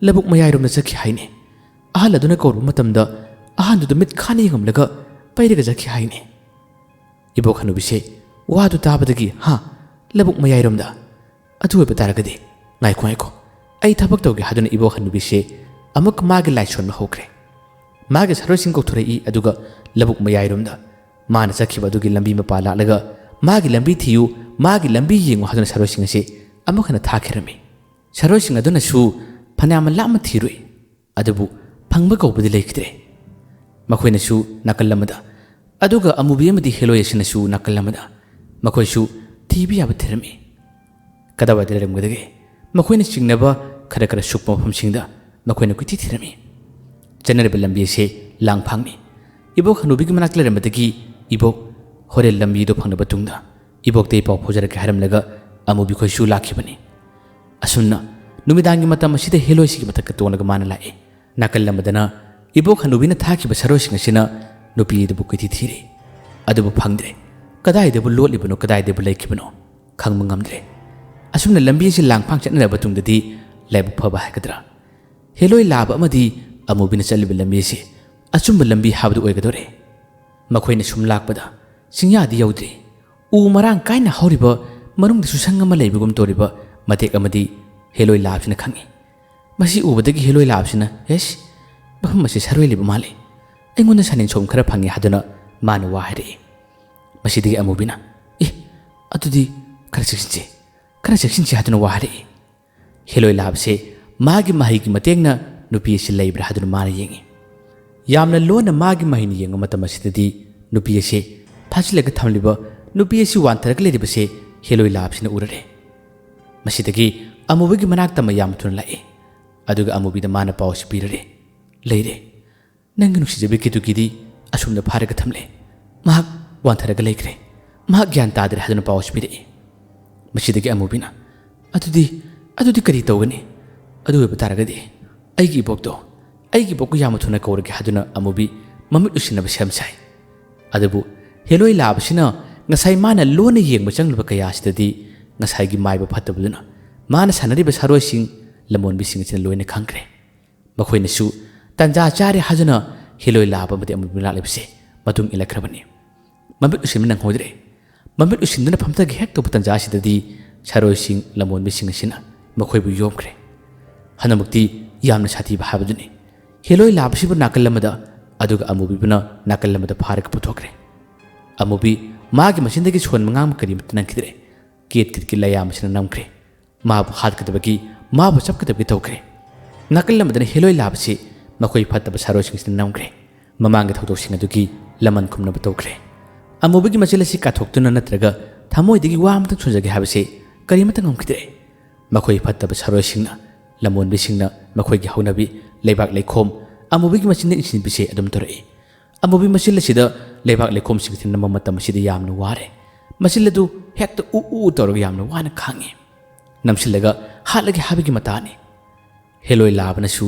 ꯂꯧꯕꯨꯛ ꯃꯌꯥꯏꯔꯣꯝꯗ ꯆꯠꯈꯤ ꯍꯥꯏꯅꯦ ꯑꯍꯜ ꯑꯗꯨꯅ ꯀꯧꯔꯨꯕ ꯃꯇꯝꯗ ꯑꯍꯟꯗꯨꯗ ꯃꯤꯠ ꯈꯥꯅ ꯌꯦꯡꯉꯝꯂꯒ ꯄꯩꯔꯒ ꯆꯠꯈꯤ ꯍꯥꯏꯅꯦ ꯏꯕꯣꯛ ꯍꯅꯨꯕꯤꯁꯦ ꯋꯥꯗꯨ ꯇꯥꯕꯗꯒꯤ ꯂꯧꯕꯨꯛ ꯃꯌꯥꯏꯔꯣꯝꯗ ꯑꯗꯨ ꯑꯣꯏꯕ ꯇꯥꯔꯒꯗꯤ ꯉꯥꯏꯈꯣ ꯑꯩ ꯊꯕꯛ ꯇꯧꯒꯦ ꯍꯥꯏꯗꯨꯅ ꯏꯕꯣꯛ ꯍꯅꯨꯕꯤꯁꯦ ꯑꯃꯨꯛ ꯃꯥꯒꯤ ꯂꯥꯏꯁꯣꯟꯕ ꯍꯧꯈ꯭ꯔꯦ ꯃꯥꯒꯤ ꯁꯔꯣꯏꯁꯤꯡ ꯀꯧꯊꯣꯔꯛꯏ ꯑꯗꯨꯒ ꯂꯧꯕꯨꯛ ꯃꯌꯥꯏꯔꯣꯝꯗ ꯃꯥꯅ ꯆꯠꯈꯤꯕ ꯑꯗꯨꯒꯤ ꯂꯝꯕꯤ ꯃꯄꯥ ꯂꯥꯛꯂꯒ ꯃꯥꯒꯤ ꯂꯝꯕꯤ ꯊꯤꯌꯨ ꯃꯥꯒꯤ ꯂꯝꯕꯤ ꯌꯦꯡꯉꯨ ꯍꯥꯏꯗꯨꯅ ꯁꯔꯣꯏꯁꯤꯡ ꯑꯁꯤ ꯑꯃꯨꯛ ꯍꯟꯅ ꯊꯥꯈꯤꯔꯝꯃꯤ ꯁꯔꯣꯏꯁꯤꯡ ꯑꯗꯨꯅꯁꯨ ꯐꯅꯌꯥꯝ ꯂꯥꯞꯅ ꯊꯤꯔꯨꯏ ꯑꯗꯨꯕꯨ ꯐꯪꯕ ꯀꯧꯕꯗꯤ ꯂꯩꯈꯤꯗ꯭ꯔꯦ ꯃꯈꯣꯏꯅꯁꯨ ꯅꯥꯀꯜ ꯑꯃꯗ ꯑꯗꯨꯒ ꯑꯃꯨꯕꯤ ꯑꯃꯗꯤ ꯍꯦꯂꯣꯏ ꯑꯁꯤꯅꯁꯨ ꯅꯥꯀꯜ ꯑꯃꯗ ꯃꯈꯣꯏꯁꯨ ꯊꯤꯕ ꯌꯥꯕ ꯊꯤꯔꯝꯃꯤ ꯀꯗꯥꯏꯋꯥꯏꯗ ꯂꯩꯔꯝꯒꯗꯒꯦ ꯃꯈꯣꯏꯅ ꯆꯤꯡꯅꯕ ꯈꯔ ꯁꯨꯛꯄ ꯃꯐꯝꯁꯤꯡꯗ ꯃꯈꯣꯏꯅ ꯀꯣꯏꯊꯤ ꯊꯤꯔꯝꯃꯤ ꯆꯠꯅꯔꯤꯕ ꯂꯝꯕꯤ ꯑꯁꯤ ꯂꯥꯡꯐꯥꯡꯅꯤ ꯏꯕꯣꯛ ꯍꯅꯨꯕꯤꯒꯤ ꯃꯅꯥꯛꯇ ꯂꯩꯔꯝꯕꯗꯒꯤ ꯏꯕꯣꯛ ꯍꯣꯔꯦꯟ ꯂꯝꯕꯤꯗꯨ ꯐꯪꯂꯕ ꯇꯨꯡꯗ ꯏꯕꯣꯛꯇꯒꯤ ꯄꯥꯎ ꯐꯥꯎꯖꯔꯛꯀꯦ ꯍꯥꯏꯔꯝꯂꯒ ꯑꯃꯨꯕꯤ ꯈꯣꯏꯁꯨ ꯂꯥꯛꯈꯤꯕꯅꯤ ꯑꯁꯨꯝꯅ ꯅꯨꯃꯤꯗꯥꯡꯒꯤ ꯃꯇꯝ ꯑꯁꯤꯗ ꯍꯦꯂꯣꯏꯁꯤꯒꯤ ꯃꯊꯛꯇ ꯇꯣꯡꯂꯒ ꯃꯥꯅ ꯂꯥꯛꯏ ꯅꯥꯀꯜ ꯑꯃꯗꯅ ꯏꯕꯣꯛ ꯍꯅꯨꯕꯤꯅ ꯊꯥꯈꯤꯕ ꯁꯔꯣꯏꯁꯤꯡ ꯑꯁꯤꯅ ꯅꯨꯄꯤ ꯑꯗꯨꯕꯨ ꯀꯣꯏꯊꯤ ꯊꯤꯔꯤ ꯑꯗꯨꯕꯨ ꯐꯪꯗ꯭ꯔꯦ ꯀꯗꯥꯏꯗꯕꯨ ꯂꯣꯠꯂꯤꯕꯅꯣ ꯀꯗꯥꯏꯗꯕꯨ ꯂꯩꯈꯤꯕꯅꯣ ꯈꯪꯕ ꯉꯝꯗ꯭ꯔꯦ ꯑꯁꯨꯝꯅ ꯂꯝꯕꯤ ꯑꯁꯤ ꯂꯥꯡꯐꯥꯡ ꯆꯠꯅꯔꯕ ꯇꯨꯡꯗꯗꯤ ꯂꯥꯏꯕꯛ ꯐꯕ ꯍꯥꯏꯒꯗ꯭ꯔꯥ ꯍꯦꯂꯣꯏ ꯂꯥꯕ ꯑꯃꯗꯤ ꯑꯃꯨꯕꯤꯅ ꯆꯠꯂꯤꯕ ꯂꯝꯕꯤ ꯑꯁꯤ ꯑꯆꯨꯝꯕ ꯂꯝꯕꯤ ꯍꯥꯏꯕꯗꯨ ꯑꯣꯏꯒꯗꯣꯔꯦ ꯃꯈꯣꯏꯅ ꯁꯨꯝ ꯂꯥꯛꯄꯗ ꯆꯤꯡꯌꯥꯗꯤ ꯌꯧꯗ꯭ꯔꯤ ꯎ ꯃꯔꯥꯡ ꯀꯥꯏꯅ ꯍꯧꯔꯤꯕ ꯃꯅꯨꯡꯗꯁꯨ ꯁꯪ ꯑꯃ ꯂꯩꯕꯒꯨꯝ ꯇꯧꯔꯤꯕ ꯃꯇꯦꯛ ꯑꯃꯗꯤ ꯍꯦꯂꯣꯏ ꯂꯥꯕꯁꯤꯅ ꯈꯪꯉꯤ ꯃꯁꯤ ꯎꯕꯗꯒꯤ ꯍꯦꯂꯣꯏ ꯂꯥꯕꯁꯤꯅ ꯃꯐꯝ ꯑꯁꯤ ꯁꯔꯣꯏ ꯂꯩꯕ ꯃꯥꯜꯂꯤ ꯑꯩꯉꯣꯟꯗ ꯁꯥꯅꯤꯟꯁꯣꯝ ꯈꯔ ꯐꯪꯉꯤ ꯍꯥꯏꯗꯨꯅ ꯃꯥꯅ ꯋꯥ ꯍꯥꯏꯔꯛꯏ ꯃꯁꯤꯗꯒꯤ ꯑꯃꯨꯕꯤꯅ ꯑꯗꯨꯗꯤ ꯈꯔ ꯆꯦꯛꯁꯤꯟꯁꯤ ꯍꯥꯏꯗꯨꯅ ꯋꯥ ꯍꯥꯏꯔꯛꯏ ꯍꯦꯂꯣꯏ ꯂꯥꯕꯁꯦ ꯃꯥꯒꯤ ꯃꯍꯩꯒꯤ ꯃꯇꯦꯡꯅ ꯅꯨꯄꯤ ꯑꯁꯤ ꯂꯩꯕ꯭ꯔꯥ ꯍꯥꯏꯗꯨꯅ ꯃꯥꯅ ꯌꯦꯡꯉꯤ ꯌꯥꯝꯅ ꯂꯣꯟꯅ ꯃꯥꯒꯤ ꯃꯍꯩꯅ ꯌꯦꯡꯕ ꯃꯇꯝ ꯑꯁꯤꯗꯗꯤ ꯅꯨꯄꯤ ꯑꯁꯤ ꯐꯥꯖꯤꯜꯂꯒ ꯊꯝꯂꯤꯕ ꯅꯨꯄꯤ ꯑꯁꯤ ꯋꯥꯟꯊꯔꯒ ꯂꯩꯔꯤꯕꯁꯦ ꯍꯦꯂꯣꯏ ꯂꯥꯕꯁꯤꯅ ꯎꯔꯔꯦ ꯃꯁꯤꯗꯒꯤ ꯑꯃꯨꯕꯤꯒꯤ ꯃꯅꯥꯛꯇ ꯌꯥꯝ ꯊꯨꯅ ꯂꯥꯛꯏ ꯑꯗꯨꯒ ꯑꯃꯨꯕꯤꯗ ꯃꯥꯅ ꯄꯥꯎ ꯑꯁꯤ ꯄꯤꯔꯔꯦ ꯂꯩꯔꯦ ꯅꯪꯒꯤ ꯅꯨꯡꯁꯤꯖꯕꯤ ꯀꯦꯇꯨꯀꯤꯗꯤ ꯑꯁꯨꯝꯅ ꯐꯥꯔꯒ ꯊꯝꯂꯦ ꯃꯍꯥꯛ ꯋꯥꯟꯊꯔꯒ ꯂꯩꯈ꯭ꯔꯦ ꯃꯍꯥꯛ ꯒ꯭ꯌꯥꯟ ꯇꯥꯗ꯭ꯔꯦ ꯍꯥꯏꯗꯨꯅ ꯄꯥꯎ ꯑꯁꯤ ꯄꯤꯔꯛꯏ ꯃꯁꯤꯗꯒꯤ ꯑꯃꯨꯕꯤꯅ ꯑꯗꯨꯗꯤ ꯀꯔꯤ ꯇꯧꯒꯅꯤ ꯑꯗꯨ ꯑꯣꯏꯕ ꯇꯥꯔꯒꯗꯤ ꯑꯩꯒꯤ ꯏꯕꯣꯛꯄꯨ ꯌꯥꯝꯅ ꯊꯨꯅ ꯀꯧꯔꯒꯦ ꯍꯥꯏꯗꯨꯅ ꯑꯃꯨꯕꯤ ꯃꯃꯤꯠ ꯎꯏꯁꯤꯟꯅꯕ ꯁꯦꯝ ꯁꯥꯏ ꯑꯗꯨꯕꯨ ꯍꯦꯂꯣꯏ ꯂꯥꯕꯁꯤꯅ ꯉꯁꯥꯏ ꯃꯥꯅ ꯂꯣꯟꯅ ꯌꯦꯡꯕ ꯆꯪꯂꯤꯕ ꯀꯌꯥ ꯑꯁꯤꯗꯗꯤ ꯉꯁꯥꯏꯒꯤ ꯃꯥꯏꯕ ꯐꯠꯇꯕꯗꯨꯅ ꯃꯥꯅ ꯁꯥꯟꯅꯔꯤꯕ ꯁꯔꯣꯏꯁꯤꯡ ꯂꯝꯕꯣꯟꯕꯤꯁꯤꯡ ꯑꯁꯤꯅ ꯂꯣꯏꯅ ꯈꯪꯈ꯭ꯔꯦ ꯃꯈꯣꯏꯅꯁꯨ ꯇꯟꯖꯥ ꯆꯥꯔꯦ ꯍꯥꯏꯗꯨꯅ ꯍꯦꯂꯣꯏ ꯂꯥꯕ ꯑꯃꯗꯤ ꯑꯃꯨꯕꯤ ꯂꯥꯛꯂꯤꯕꯁꯦ ꯃꯇꯨꯡ ꯏꯜꯂꯛꯈ꯭ꯔꯕꯅꯤ ꯃꯃꯤꯠ ꯎꯏꯁꯤꯟꯕ ꯅꯪꯍꯧꯗ꯭ꯔꯦ ꯃꯃꯤꯠ ꯎꯏꯁꯤꯟꯗꯨꯅ ꯐꯝꯇꯒꯤ ꯍꯦꯛ ꯇꯧꯕ ꯇꯟꯖꯥ ꯑꯁꯤꯗꯗꯤ ꯁꯔꯣꯏꯁꯤꯡ ꯂꯝꯕꯣꯟꯕꯤꯁꯤꯡ ꯑꯁꯤꯅ ꯃꯈꯣꯏꯕꯨ ꯌꯣꯝꯈ꯭ꯔꯦ ꯍꯟꯗꯛꯃꯛꯇꯤ ꯌꯥꯝꯅ ꯁꯥꯊꯤꯕ ꯍꯥꯏꯕꯗꯨꯅꯤ ꯍꯦꯂꯣꯏ ꯂꯥꯕꯁꯤꯕꯨ ꯅꯥꯀꯜ ꯑꯃꯗ ꯑꯗꯨꯒ ꯑꯃꯨꯕꯤꯕꯨꯅ ꯅꯥꯀꯜ ꯑꯃꯗ ꯐꯥꯔꯒ ꯄꯨꯊꯣꯛꯈ꯭ರೆ ꯑꯃꯨꯕꯤ ꯃꯥꯒꯤ ꯃꯆꯤꯟꯗꯒꯤ ꯁꯣꯟꯕ ꯉꯥꯡꯕ ꯀꯔꯤꯃꯠꯇ ꯅꯪꯈꯤꯗ꯭ꯔꯦ ꯀꯦꯠꯀꯤ ꯂꯌꯥꯝ ꯑꯁꯤꯅ ꯅꯝꯈ꯭ꯔꯦ ꯃꯥꯕꯨ ꯍꯥꯠꯀꯗꯕꯒꯤ ꯃꯥꯕꯨ ꯆꯞꯀꯗꯕꯒꯤ ꯇꯧꯈ꯭ꯔꯦ ꯅꯥꯀꯜ ꯑꯃꯗꯅ ꯍꯦꯂꯣꯏ ꯂꯥꯕꯁꯤ ꯃꯈꯣꯏ ꯐꯠꯇꯕ ꯁꯔꯣꯏꯁꯤꯡꯁꯤꯅ ꯅꯝꯈ꯭ꯔꯦ ꯃꯃꯥꯡꯒꯤ ꯊꯧꯗꯣꯛꯁꯤꯡ ꯑꯗꯨꯒꯤ ꯂꯃꯟ ꯈꯨꯝꯅꯕ ꯇꯧꯈ꯭ꯔꯦ ꯑꯃꯨꯕꯤꯒꯤ ꯃꯆꯤꯟ ꯑꯁꯤ ꯀꯥꯊꯣꯛꯇꯨꯅ ꯅꯠꯇ꯭ꯔꯒ ꯊꯃꯣꯏꯗꯒꯤ ꯋꯥ ꯑꯃꯇꯪ ꯁꯣꯟꯖꯒꯦ ꯍꯥꯏꯕꯁꯤ ꯀꯔꯤꯃꯠꯇ ꯉꯝꯈꯤꯗ꯭ꯔꯦ ꯃꯈꯣꯏ ꯐꯠꯇꯕ ꯁꯔꯣꯏꯁꯤꯡꯅ ꯂꯝꯕꯣꯟꯕꯤꯁꯤꯡꯅ ꯃꯈꯣꯏꯒꯤ ꯍꯧꯅꯕꯤ ꯂꯩꯕꯥꯛ ꯂꯩꯈꯣꯝ ꯑꯃꯨꯕꯤꯒꯤ ꯃꯆꯤꯟꯗ ꯏꯟꯁꯤꯟꯕꯤꯁꯦ ꯑꯗꯨꯝ ꯇꯧꯔꯛꯏ ꯑꯃꯨꯕꯤ ꯃꯆꯤꯟ ꯑꯁꯤꯗ ꯂꯩꯕꯥꯛ ꯂꯩꯈꯣꯝꯁꯤꯡꯁꯤ ꯅꯝꯕ ꯃꯇꯝ ꯑꯁꯤꯗ ꯌꯥꯝꯅ ꯋꯥꯔꯦ ꯃꯆꯤꯟ ꯑꯗꯨ ꯍꯦꯛꯇ ꯎ ꯇꯧꯔꯒ ꯌꯥꯝꯅ ꯋꯥꯅ ꯈꯥꯡꯉꯤ ꯅꯝꯁꯤꯜꯂꯒ ꯍꯥꯠꯂꯒꯦ ꯍꯥꯏꯕꯒꯤ ꯃꯇꯥꯅꯤ ꯍꯦꯂꯣꯏ ꯂꯥꯕꯅꯁꯨ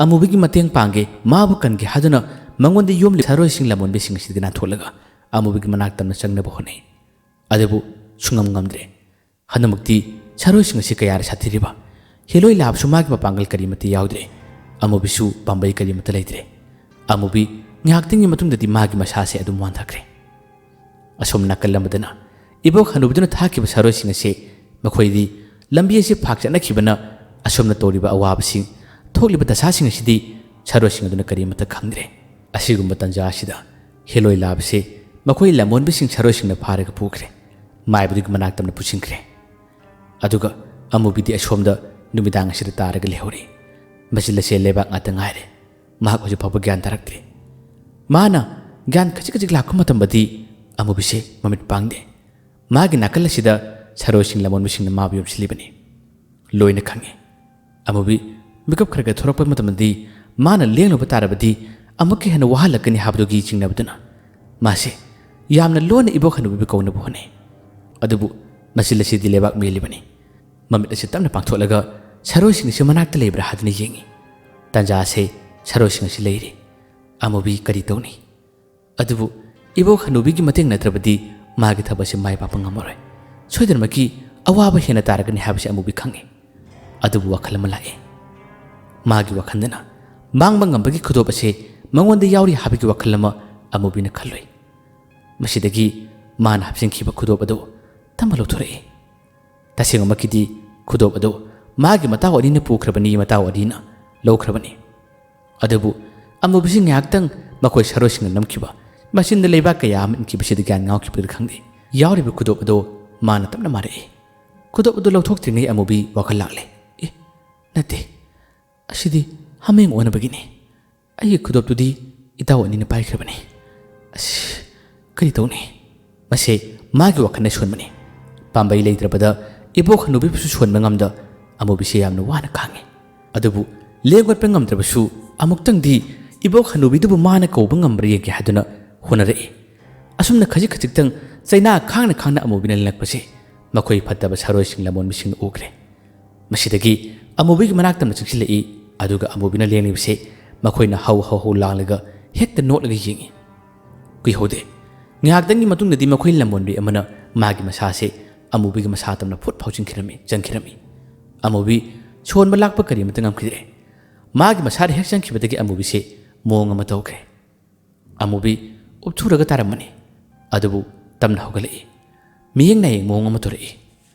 ꯑꯃꯨꯕꯤꯒꯤ ꯃꯇꯦꯡ ꯄꯥꯡꯒꯦ ꯃꯥꯕꯨ ꯀꯟꯒꯦ ꯍꯥꯏꯗꯨꯅ ꯃꯉꯣꯟꯗ ꯌꯣꯝꯂꯤꯕ ꯁꯔꯣꯏꯁꯤꯡ ꯂꯝꯕꯣꯟꯕꯤꯁꯤꯡ ꯑꯁꯤꯗꯒꯤ ꯅꯥꯟꯊꯣꯛꯂꯒ ꯑꯃꯨꯕꯤꯒꯤ ꯃꯅꯥꯛꯇꯝꯅ ꯆꯪꯅꯕ ꯍꯣꯠꯅꯩ ꯑꯗꯨꯕꯨ ꯁꯨꯡꯉꯝ ꯉꯝꯗ꯭ꯔꯦ ꯍꯟꯗꯛꯃꯛꯇꯤ ꯁꯔꯣꯏꯁꯤꯡ ꯑꯁꯤ ꯀꯌꯥꯔ ꯁꯥꯊꯤꯔꯤꯕ ꯍꯦꯂꯣꯏ ꯂꯥꯕꯁꯨ ꯃꯥꯒꯤ ꯃꯄꯥꯡꯒꯜ ꯀꯔꯤꯃꯠꯇ ꯌꯥꯎꯗ꯭ꯔꯦ ꯑꯃꯨꯕꯤꯁꯨ ꯄꯥꯝꯕꯩ ꯀꯔꯤꯃꯠꯇ ꯂꯩꯇ꯭ꯔꯦ ꯑꯃꯨꯕꯤ ꯉꯥꯏꯍꯥꯛꯇꯪꯒꯤ ꯃꯇꯨꯡꯗꯗꯤ ꯃꯥꯒꯤ ꯃꯁꯥꯁꯦ ꯑꯗꯨꯝ ꯋꯥꯟꯊꯈ꯭ꯔꯦ ꯑꯁꯣꯝ ꯅꯥꯀꯜ ꯑꯃꯗꯅ ꯏꯕꯣꯛ ꯍꯅꯨꯕꯤꯗꯨꯅ ꯊꯥꯈꯤꯕ ꯁꯔꯣꯏꯁꯤꯡ ꯑꯁꯤ ꯃꯈꯣꯏꯗꯤ ꯂꯝꯕꯤ ꯑꯁꯤ ꯐꯥꯛ ꯆꯠꯅꯈꯤꯕꯅ ꯑꯁꯣꯝꯅ ꯇꯧꯔꯤꯕ ꯑꯋꯥꯕꯁꯤꯡ ꯊꯣꯛꯂꯤꯕ ꯗꯁꯥꯁꯤꯡ ꯑꯁꯤꯗꯤ ꯁꯔꯣꯏꯁꯤꯡ ꯑꯗꯨꯅ ꯀꯔꯤꯃꯠꯇ ꯈꯪꯗ꯭ꯔꯦ ꯑꯁꯤꯒꯨꯝꯕ ꯇꯟꯖꯥ ꯑꯁꯤꯗ ꯍꯦꯂꯣꯏ ꯂꯥꯕꯁꯤ ꯃꯈꯣꯏ ꯂꯝꯕꯣꯟꯕꯤꯁꯤꯡ ꯁꯔꯣꯏꯁꯤꯡꯅ ꯐꯥꯔꯒ ꯄꯨꯈ꯭ꯔꯦ ꯃꯥꯏꯕꯗꯨꯒꯤ ꯃꯅꯥꯛꯇꯝꯅ ꯄꯨꯁꯤꯟꯈ꯭ꯔꯦ ꯑꯗꯨꯒ ꯑꯃꯨꯕꯤꯗꯤ ꯑꯁꯣꯝꯗ ꯅꯨꯃꯤꯗꯥꯡ ꯑꯁꯤꯗ ꯇꯥꯔꯒ ꯂꯩꯍꯧꯔꯤ ꯃꯆꯤꯜ ꯑꯁꯦ ꯂꯩꯕꯥꯛ ꯉꯥꯛꯇ ꯉꯥꯏꯔꯦ ꯃꯍꯥꯛ ꯍꯧꯖꯤꯛ ꯐꯥꯎꯕ ꯒ꯭ꯌꯥꯟ ꯇꯥꯔꯛꯇ꯭ꯔꯤ ꯃꯥꯅ ꯒ꯭ꯌꯥꯟ ꯈꯖꯤꯛ ꯈꯖꯤꯛ ꯂꯥꯛꯄ ꯃꯇꯝꯗꯗꯤ ꯑꯃꯨꯕꯤꯁꯦ ꯃꯃꯤꯠ ꯄꯥꯡꯗꯦ ꯃꯥꯒꯤ ꯅꯥꯀꯜ ꯑꯁꯤꯗ ꯁꯔꯣꯏꯁꯤꯡ ꯂꯃꯣꯟꯕꯁꯤꯡꯅ ꯃꯥꯕꯨ ꯌꯣꯝꯁꯤꯜꯂꯤꯕꯅꯤ ꯂꯣꯏꯅ ꯈꯪꯉꯤ ꯑꯃꯨꯕꯤ ꯃꯤꯀꯞ ꯈꯔ ꯊꯣꯔꯛꯄ ꯃꯇꯝꯗꯗꯤ ꯃꯥꯅ ꯂꯦꯡꯂꯨꯕ ꯇꯥꯔꯕꯗꯤ ꯑꯃꯨꯛꯀ ꯍꯦꯟꯅ ꯋꯥꯍꯜꯂꯛꯀꯅꯤ ꯍꯥꯏꯕꯗꯨꯒꯤ ꯆꯤꯡꯅꯕꯗꯨꯅ ꯃꯥꯁꯦ ꯌꯥꯝꯅ ꯂꯣꯟꯅ ꯏꯕꯣꯛ ꯍꯅꯨꯕꯤꯕꯨ ꯀꯧꯅꯕ ꯍꯣꯠꯅꯩ ꯑꯗꯨꯕꯨ ꯃꯆꯤꯜ ꯑꯁꯤꯗꯤ ꯂꯩꯕꯥꯛ ꯃꯦꯜꯂꯤꯕꯅꯤ ꯃꯃꯤꯠ ꯑꯁꯤ ꯇꯞꯅ ꯄꯥꯡꯊꯣꯛꯂꯒ ꯁꯔꯣꯏꯁꯤꯡ ꯑꯁꯤ ꯃꯅꯥꯛꯇ ꯂꯩꯕ꯭ꯔꯥ ꯍꯥꯏꯗꯨꯅ ꯌꯦꯡꯉꯤ ꯇꯥꯟꯖꯥ ꯑꯁꯤ ꯁꯔꯣꯏꯁꯤꯡ ꯑꯁꯤ ꯂꯩꯔꯤ ꯑꯃꯨꯕꯤ ꯀꯔꯤ ꯇꯧꯅꯤ ꯑꯗꯨꯕꯨ ꯏꯕꯣꯛ ꯍꯅꯨꯕꯤꯒꯤ ꯃꯇꯦꯡ ꯅꯠꯇ꯭ꯔꯕꯗꯤ ꯃꯥꯒꯤ ꯊꯕꯛ ꯑꯁꯤ ꯃꯥꯏ ꯄꯥꯛꯄ ꯉꯝꯃꯔꯣꯏ ꯁꯣꯏꯗꯅꯃꯛꯀꯤ ꯑꯋꯥꯕ ꯍꯦꯟꯅ ꯇꯥꯔꯒꯅꯤ ꯍꯥꯏꯕꯁꯤ ꯑꯃꯨꯕꯤ ꯈꯪꯉꯤ ꯑꯗꯨꯕꯨ ꯋꯥꯈꯜ ꯑꯃ ꯂꯥꯛꯑꯦ ꯃꯥꯒꯤ ꯋꯥꯈꯜꯗꯅ ꯃꯥꯡꯕ ꯉꯝꯕꯒꯤ ꯈꯨꯗꯣꯞ ꯑꯁꯤ ꯃꯉꯣꯟꯗ ꯌꯥꯎꯔꯤ ꯍꯥꯏꯕꯒꯤ ꯋꯥꯈꯜ ꯑꯃ ꯑꯃꯨꯕꯤꯅ ꯈꯜꯂꯨꯏ ꯃꯁꯤꯗꯒꯤ ꯃꯥꯅ ꯍꯥꯞꯆꯤꯟꯈꯤꯕ ꯈꯨꯗꯣꯞ ꯑꯗꯨ ꯇꯝꯕ ꯂꯧꯊꯣꯔꯛꯏ ꯇꯁꯦꯡꯃꯛꯀꯤꯗꯤ ꯈꯨꯗꯣꯞ ꯑꯗꯨ ꯃꯥꯒꯤ ꯃꯇꯥꯎ ꯑꯅꯤꯅ ꯄꯨꯈ꯭ꯔꯕꯅꯤ ꯃꯇꯥꯎ ꯑꯅꯤꯅ ꯂꯧꯈ꯭ꯔꯕꯅꯤ ꯑꯗꯨꯕꯨ ꯑꯃꯨꯕꯤꯁꯤ ꯉꯥꯏꯍꯥꯛꯇꯪ ꯃꯈꯣꯏ ꯁꯔꯣꯏꯁꯤꯡꯅ ꯅꯝꯈꯤꯕ ꯃꯆꯤꯟꯗ ꯂꯩꯕꯥꯛ ꯀꯌꯥ ꯑꯃ ꯏꯟꯈꯤꯕꯁꯤꯗ ꯒ꯭ꯌꯥꯟ ꯉꯥꯎꯈꯤꯕꯗ ꯈꯪꯗꯦ ꯌꯥꯎꯔꯤꯕ ꯈꯨꯗꯣꯞ ꯑꯗꯨ ꯃꯥꯅ ꯇꯞꯅ ꯃꯥꯔꯛꯏ ꯈꯨꯗꯣꯞ ꯑꯗꯨ ꯂꯧꯊꯣꯛꯇ꯭ꯔꯤꯉꯩ ꯑꯃꯨꯕꯤ ꯋꯥꯈꯜ ꯂꯥꯛꯂꯦ ꯅꯠꯇꯦ ꯑꯁꯤꯗꯤ ꯍꯥꯃꯦꯡ ꯑꯣꯟꯅꯕꯒꯤꯅꯤ ꯑꯩꯒꯤ ꯈꯨꯗꯣꯞꯇꯨꯗꯤ ꯏꯇꯥꯎ ꯑꯅꯤꯅ ꯄꯥꯏꯈ꯭ꯔꯕꯅꯤ ꯑꯁ ꯀꯔꯤ ꯇꯧꯅꯤ ꯃꯁꯤ ꯃꯥꯒꯤ ꯋꯥꯈꯜꯅ ꯁꯣꯟꯕꯅꯤ ꯄꯥꯝꯕꯩ ꯂꯩꯇ꯭ꯔꯕꯗ ꯏꯕꯣꯛ ꯍꯅꯨꯕꯤꯕꯨꯁꯨ ꯁꯣꯟꯕ ꯉꯝꯗ ꯑꯃꯨꯕꯤꯁꯦ ꯌꯥꯝꯅ ꯋꯥꯅ ꯈꯥꯡꯉꯤ ꯑꯗꯨꯕꯨ ꯂꯦꯡꯒꯠꯄ ꯉꯝꯗ꯭ꯔꯕꯁꯨ ꯑꯃꯨꯛꯇꯪꯗꯤ ꯏꯕꯣꯛ ꯍꯅꯨꯕꯤꯗꯨꯕꯨ ꯃꯥꯅ ꯀꯧꯕ ꯉꯝꯕ꯭ꯔꯥ ꯌꯦꯡꯒꯦ ꯍꯥꯏꯗꯨꯅ ꯍꯣꯠꯅꯔꯛꯏ ꯑꯁꯨꯝꯅ ꯈꯖꯤꯛ ꯈꯖꯤꯛꯇꯪ ꯆꯩꯅꯥ ꯈꯥꯡꯅ ꯑꯃꯨꯕꯤꯅ ꯂꯦꯡꯂꯛꯄꯁꯦ ꯃꯈꯣꯏ ꯐꯠꯇꯕ ꯁꯔꯣꯏꯁꯤꯡ ꯂꯃꯣꯟꯕꯁꯤꯡꯅ ꯎꯈ꯭ꯔꯦ ꯃꯁꯤꯗꯒꯤ ꯑꯃꯨꯕꯤꯒꯤ ꯃꯅꯥꯛꯇꯝꯅ ꯆꯪꯁꯤꯜꯂꯛꯏ ꯑꯗꯨꯒ ꯑꯃꯨꯕꯤꯅ ꯂꯦꯡꯂꯤꯕꯁꯦ ꯃꯈꯣꯏꯅ ꯍꯧ ꯂꯥꯡꯂꯒ ꯍꯦꯛꯇ ꯅꯣꯠꯂꯒ ꯌꯦꯡꯉꯤ ꯀꯨꯏꯍꯧꯗꯦ ꯉꯥꯏꯍꯥꯛꯇꯪꯒꯤ ꯃꯇꯨꯡꯗꯗꯤ ꯃꯈꯣꯏ ꯂꯃꯣꯟꯕꯤ ꯑꯃꯅ ꯃꯥꯒꯤ ꯃꯁꯥꯁꯦ ꯑꯃꯨꯕꯤꯒꯤ ꯃꯁꯥ ꯇꯝꯅ ꯐꯨꯠ ꯐꯥꯎ ꯆꯪꯈꯤꯔꯝꯃꯤ ꯑꯃꯨꯕꯤ ꯁꯣꯟꯕ ꯂꯥꯛꯄ ꯀꯔꯤꯃꯇ ꯉꯝꯈꯤꯗ꯭ꯔꯦ ꯃꯥꯒꯤ ꯃꯁꯥꯗ ꯍꯦꯛ ꯆꯪꯈꯤꯕꯗꯒꯤ ꯑꯃꯨꯕꯤꯁꯦ ꯃꯑꯣꯡ ꯑꯃ ꯇꯧꯈ꯭ꯔꯦ ꯑꯃꯨꯕꯤ ꯎꯞꯊꯨꯔꯒ ꯇꯥꯔꯝꯕꯅꯤ ꯑꯗꯨꯕꯨ ꯇꯝꯅ ꯍꯧꯒꯠꯂꯛꯏ ꯃꯤꯌꯦꯡ ꯅꯥꯌꯦꯡ ꯃꯑꯣꯡ ꯑꯃ ꯇꯧꯔꯛꯏ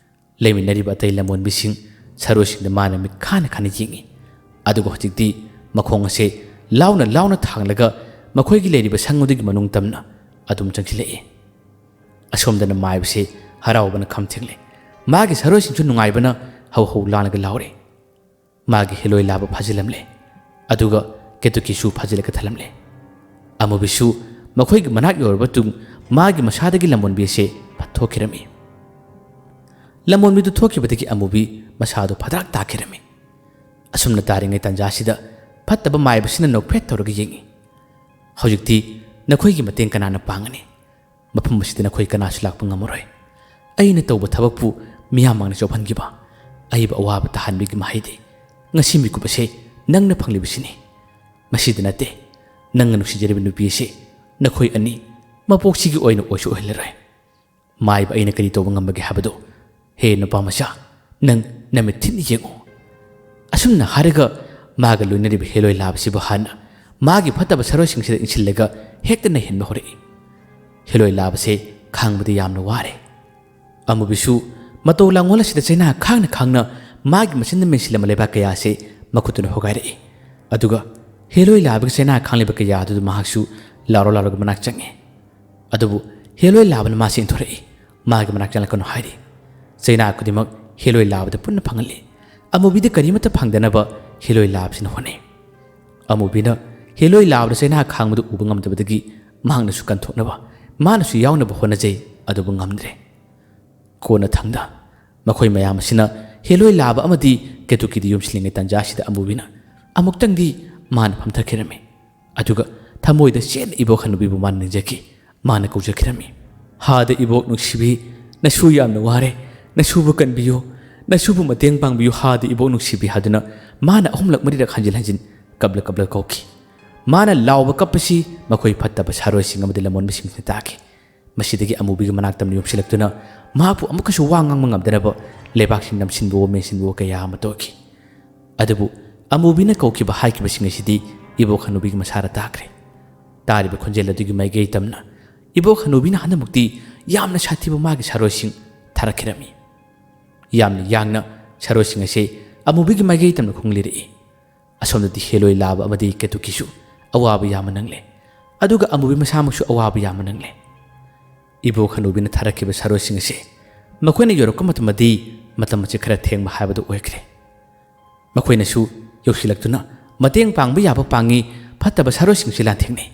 ꯂꯩꯃꯤꯟꯅꯔꯤꯕ ꯑꯇꯩ ꯂꯃꯣꯟꯕꯤꯁꯤꯡ ꯁꯔꯣꯏꯁꯤꯡꯗ ꯃꯥꯅ ꯃꯤꯠ ꯈꯥꯅ ꯌꯦꯡꯉꯤ ꯑꯗꯨꯒ ꯍꯧꯖꯤꯛꯇꯤ ꯃꯈꯣꯡ ꯑꯁꯦ ꯂꯥꯎꯅ ꯊꯥꯡꯂꯒ ꯃꯈꯣꯏꯒꯤ ꯂꯩꯔꯤꯕ ꯁꯪ ꯑꯗꯨꯒꯤ ꯃꯅꯨꯡ ꯇꯝꯅ ꯑꯗꯨꯝ ꯆꯪꯁꯤꯜꯂꯛꯏ ꯑꯁꯣꯝꯗꯅ ꯃꯥꯏꯕꯁꯦ ꯍꯔꯥꯎꯕꯅ ꯈꯝ ꯊꯦꯡꯂꯦ ꯃꯥꯒꯤ ꯁꯔꯣꯏꯁꯤꯡꯁꯨ ꯅꯨꯡꯉꯥꯏꯕꯅ ꯍꯧ ꯂꯥꯡꯂꯒ ꯂꯥꯎꯔꯦ ꯃꯥꯒꯤ ꯍꯦꯂꯣꯏ ꯂꯥꯕ ꯐꯥꯖꯤꯜꯂꯝꯂꯦ ꯑꯗꯨꯒ ꯀꯦꯇꯨꯀꯤꯁꯨ ꯐꯥꯖꯤꯜꯂꯒ ꯊꯜꯂꯝꯂꯦ ꯑꯃꯨꯕꯤꯁꯨ ꯃꯈꯣꯏꯒꯤ ꯃꯅꯥꯛ ꯌꯧꯔꯕ ꯇꯨꯡ ꯃꯥꯒꯤ ꯃꯁꯥꯗꯒꯤ ꯂꯝꯕꯣꯟꯕꯤ ꯑꯁꯦ ꯐꯠꯊꯣꯛꯈꯤꯔꯝꯃꯤ ꯂꯝꯕꯣꯟꯕꯤꯗꯨ ꯊꯣꯛꯈꯤꯕꯗꯒꯤ ꯑꯃꯨꯕꯤ ꯃꯁꯥꯗꯨ ꯐꯗ꯭ꯔꯥꯛ ꯇꯥꯈꯤꯔꯝꯃꯤ ꯑꯁꯨꯝꯅ ꯇꯥꯔꯤꯉꯩ ꯇꯥꯟꯖꯥꯁꯤꯗ ꯐꯠꯇꯕ ꯃꯥꯏꯕꯁꯤꯅ ꯅꯣꯛꯐꯦꯠ ꯇꯧꯔꯒ ꯌꯦꯡꯉꯤ ꯍꯧꯖꯤꯛꯇꯤ ꯅꯈꯣꯏꯒꯤ ꯃꯇꯦꯡ ꯀꯅꯥꯅ ꯄꯥꯡꯒꯅꯤ ꯃꯐꯝ ꯑꯁꯤꯗ ꯅꯈꯣꯏ ꯀꯅꯥꯁꯨ ꯂꯥꯛꯄ ꯉꯝꯃꯔꯣꯏ ꯑꯩꯅ ꯇꯧꯕ ꯊꯕꯛꯄꯨ ꯃꯤꯌꯥꯝ ꯃꯥꯡꯗ ꯆꯣꯞꯍꯟꯈꯤꯕ ꯑꯩꯕꯨ ꯑꯋꯥꯕ ꯇꯥꯍꯟꯕꯒꯤ ꯃꯍꯩꯗꯤ ꯉꯁꯤ ꯃꯤꯀꯨꯞ ꯑꯁꯦ ꯅꯪꯅ ꯐꯪꯂꯤꯕꯁꯤꯅꯤ ꯃꯁꯤꯗ ꯅꯠꯇꯦ ꯅꯪꯅ ꯅꯨꯡꯁꯤꯖꯔꯤꯕ ꯅꯨꯄꯤ ꯑꯁꯤ ꯅꯈꯣꯏ ꯑꯅꯤ ꯃꯄꯣꯛꯁꯤꯒꯤ ꯑꯣꯏꯅ ꯑꯣꯏꯁꯨ ꯑꯣꯏꯍꯜꯂꯔꯣꯏ ꯃꯥꯏꯕ ꯑꯩꯅ ꯀꯔꯤ ꯇꯧꯕ ꯉꯝꯕꯒꯦ ꯍꯥꯏꯕꯗꯣ ꯍꯦ ꯅꯨꯄꯥ ꯃꯆꯥ ꯅꯪ ꯅꯃꯤꯠ ꯊꯤꯟꯅ ꯌꯦꯡꯉꯨ ꯑꯁꯨꯝꯅ ꯍꯥꯏꯔꯒ ꯃꯥꯒ ꯂꯣꯏꯅꯔꯤꯕ ꯍꯦꯂꯣꯏ ꯂꯥꯕꯁꯤꯕꯨ ꯍꯥꯟꯅ ꯃꯥꯒꯤ ꯐꯠꯇꯕ ꯁꯔꯣꯏꯁꯤꯡꯁꯤꯗ ꯏꯟꯁꯤꯜꯂꯒ ꯍꯦꯛꯇ ꯅꯩꯍꯟꯕ ꯍꯧꯔꯛꯏ ꯍꯦꯂꯣꯏ ꯂꯥꯕꯁꯦ ꯈꯥꯡꯕꯗ ꯌꯥꯝꯅ ꯋꯥꯔꯦ ꯑꯃꯨꯕꯤꯁꯨ ꯃꯇꯧ ꯂꯥꯡꯒꯣꯜ ꯑꯁꯤꯗ ꯆꯩꯅꯥ ꯈꯥꯡꯅ ꯃꯥꯒꯤ ꯃꯆꯤꯟꯗ ꯃꯦꯟꯁꯤꯜꯂꯝꯕ ꯂꯩꯕꯥꯛ ꯀꯌꯥ ꯑꯁꯤ ꯃꯈꯨꯠꯇꯨꯅ ꯍꯣꯒꯥꯏꯔꯛꯏ ꯑꯗꯨꯒ ꯍꯦꯂꯣꯏ ꯂꯥꯕꯒꯤ ꯆꯩꯅꯥ ꯈꯥꯡꯂꯤꯕ ꯀꯌꯥ ꯑꯗꯨꯗ ꯃꯍꯥꯛꯁꯨ ꯂꯥꯎꯔꯒ ꯃꯅꯥꯛ ꯆꯪꯉꯤ ꯑꯗꯨꯕꯨ ꯍꯦꯂꯣꯏ ꯂꯥꯕꯅ ꯃꯥꯁꯤ ꯏꯟꯊꯣꯔꯛꯏ ꯃꯥꯒꯤ ꯃꯅꯥꯛ ꯆꯪꯂꯛꯀꯅꯨ ꯍꯥꯏꯔꯤ ꯆꯩꯅꯥ ꯈꯨꯗꯤꯡꯃꯛ ꯍꯦꯂꯣꯏ ꯂꯥꯕꯗ ꯄꯨꯟꯅ ꯐꯪꯍꯜꯂꯤ ꯑꯃꯨꯕꯤꯗ ꯀꯔꯤꯃꯠꯇ ꯐꯪꯗꯅꯕ ꯍꯦꯂꯣꯏ ꯂꯥꯕꯁꯤꯅ ꯍꯣꯠꯅꯩ ꯑꯃꯨꯕꯤꯅ ꯍꯦꯂꯣꯏ ꯂꯥꯕꯗ ꯆꯩꯅꯥ ꯈꯥꯡꯕꯗꯨ ꯎꯕ ꯉꯝꯗꯕꯗꯒꯤ ꯃꯍꯥꯛꯅꯁꯨ ꯀꯟꯊꯣꯛꯅꯕ ꯃꯥꯅꯁꯨ ꯌꯥꯎꯅꯕ ꯍꯣꯠꯅꯖꯩ ꯑꯗꯨꯕꯨ ꯉꯝꯗ꯭ꯔꯦ ꯀꯣꯟꯅ ꯊꯪꯗ ꯃꯈꯣꯏ ꯃꯌꯥꯝ ꯑꯁꯤꯅ ꯍꯦꯂꯣꯏ ꯂꯥꯕ ꯑꯃꯗꯤ ꯀꯦꯇꯨꯀꯤꯗ ꯌꯣꯝꯁꯤꯜꯂꯤꯉꯩ ꯇꯥꯟꯖꯥꯁꯤꯗ ꯑꯃꯨꯕꯤꯅ ꯑꯃꯨꯛꯇꯪꯗꯤ ꯃꯥꯅ ꯐꯝꯊꯈꯤꯔꯝꯃꯤ ꯑꯗꯨꯒ ꯊꯃꯣꯏꯗ ꯆꯦꯠꯅ ꯏꯕꯣꯛ ꯍꯅꯨꯕꯤꯕꯨ ꯃꯥꯅ ꯅꯤꯡꯖꯈꯤ ꯃꯥꯅ ꯀꯧꯖꯈꯤꯔꯝꯃꯤ ꯍꯥꯗ ꯏꯕꯣꯛ ꯅꯨꯡꯁꯤꯕꯤ ꯅꯁꯨ ꯌꯥꯝꯅ ꯋꯥꯔꯦ ꯅꯁꯨꯕꯨ ꯀꯟꯕꯤꯌꯨ ꯅꯁꯨꯕꯨ ꯃꯇꯦꯡ ꯄꯥꯡꯕꯤꯌꯨ ꯍꯥꯗ ꯏꯕꯣꯛ ꯅꯨꯡꯁꯤꯕꯤ ꯍꯥꯏꯗꯨꯅ ꯃꯥꯅ ꯑꯍꯨꯝꯂꯛ ꯃꯔꯤꯔꯛ ꯍꯟꯖꯤꯟ ꯀꯞꯂ ꯀꯧꯈꯤ ꯃꯥꯅ ꯂꯥꯎꯕ ꯀꯞꯄꯁꯤ ꯃꯈꯣꯏ ꯐꯠꯇꯕ ꯁꯥꯔꯣꯏꯁꯤꯡ ꯑꯃꯗꯤ ꯂꯃꯣꯟꯕꯁꯤꯡꯁꯤꯅ ꯇꯥꯈꯤ ꯃꯁꯤꯗꯒꯤ ꯑꯃꯨꯕꯤꯒꯤ ꯃꯅꯥꯛꯇꯝꯅ ꯌꯣꯝꯁꯤꯜꯂꯛꯇꯨꯅ ꯃꯍꯥꯛꯄꯨ ꯑꯃꯨꯛꯀꯁꯨ ꯋꯥ ꯉꯥꯡꯕ ꯉꯝꯗꯅꯕ ꯂꯩꯕꯥꯛꯁꯤꯡ ꯅꯝꯁꯤꯟꯕ ꯃꯦꯟꯁꯤꯟꯕ ꯀꯌా ꯑꯃ ꯇꯧꯈꯤ ꯑꯗꯨꯕꯨ ꯑꯃꯨꯕꯤꯅ ꯀꯧꯈꯤꯕ ꯍꯥꯏꯈꯤꯕꯁꯤꯡ ꯑꯁꯤꯗꯤ ꯏꯕꯣꯛ ꯍꯅꯨꯕꯤꯒꯤ ꯃꯁꯥꯗ ꯇꯥꯈ꯭ꯔꯦ ꯇꯥꯔꯤꯕ ꯈꯣꯟꯖꯦꯜ ꯑꯗꯨꯒꯤ ꯃꯥꯏꯀꯩ ꯇꯝꯅ ꯏꯕꯣꯛ ꯍꯅꯨꯕꯤꯅ ꯍꯟꯗꯛꯃꯨꯛꯇꯤ ꯌꯥꯝꯅ ꯁꯥꯊꯤꯕ ꯃꯥꯒꯤ ꯁꯥꯔꯣꯏꯁꯤꯡ ꯊꯥꯔꯛꯈꯤꯔꯝꯃꯤ ꯌꯥꯝꯅ ꯌꯥꯡꯅ ꯁꯥꯔꯣꯏꯁꯤꯡ ꯑꯁꯤ ꯑꯃꯨꯕꯤꯒꯤ ꯃꯥꯏꯀꯩ ꯇꯝꯅ ꯈꯣꯡꯂꯤꯔꯛꯏ ꯑꯁꯣꯝꯗꯗꯤ ꯍꯦꯂꯣꯏ ꯂꯥꯕ ꯑꯃꯗꯤ ꯀꯦꯇꯨꯀꯤꯁꯨ ꯑꯋꯥꯕ ꯌꯥꯝꯅ ꯅꯪꯂꯦ ꯑꯗꯨꯒ ꯑꯃꯨꯕꯤ ꯃꯁꯥꯃꯛꯁꯨ ꯑꯋꯥꯕ ꯌꯥꯝꯅ ꯅꯪꯂꯦ ꯏꯕꯣꯛ ꯍꯅꯨꯕꯤꯅ ꯊꯥꯔꯛꯈꯤꯕ ꯁꯥꯔꯣꯏꯁꯤꯡ ꯑꯁꯤ ꯃꯈꯣꯏꯅ ꯌꯧꯔꯛꯄ ꯃꯇꯝꯗꯗꯤ ꯃꯇꯝ ꯑꯁꯤ ꯈꯔ ꯊꯦꯡꯕ ꯍꯥꯏꯕꯗꯨ ꯑꯣꯏꯈ꯭ꯔꯦ꯫ ꯃꯈꯣꯏꯅꯁꯨ ꯌꯧꯁꯤꯜꯂꯛꯇꯨꯅ ꯃꯇꯦꯡ ꯄꯥꯡꯕ ꯌꯥꯕ ꯄꯥꯡꯉꯤ, ꯐꯠꯇꯕ ꯁꯥꯔꯣꯏꯁꯤꯡꯁꯤ ꯂꯥꯟꯊꯦꯡꯅꯩ꯫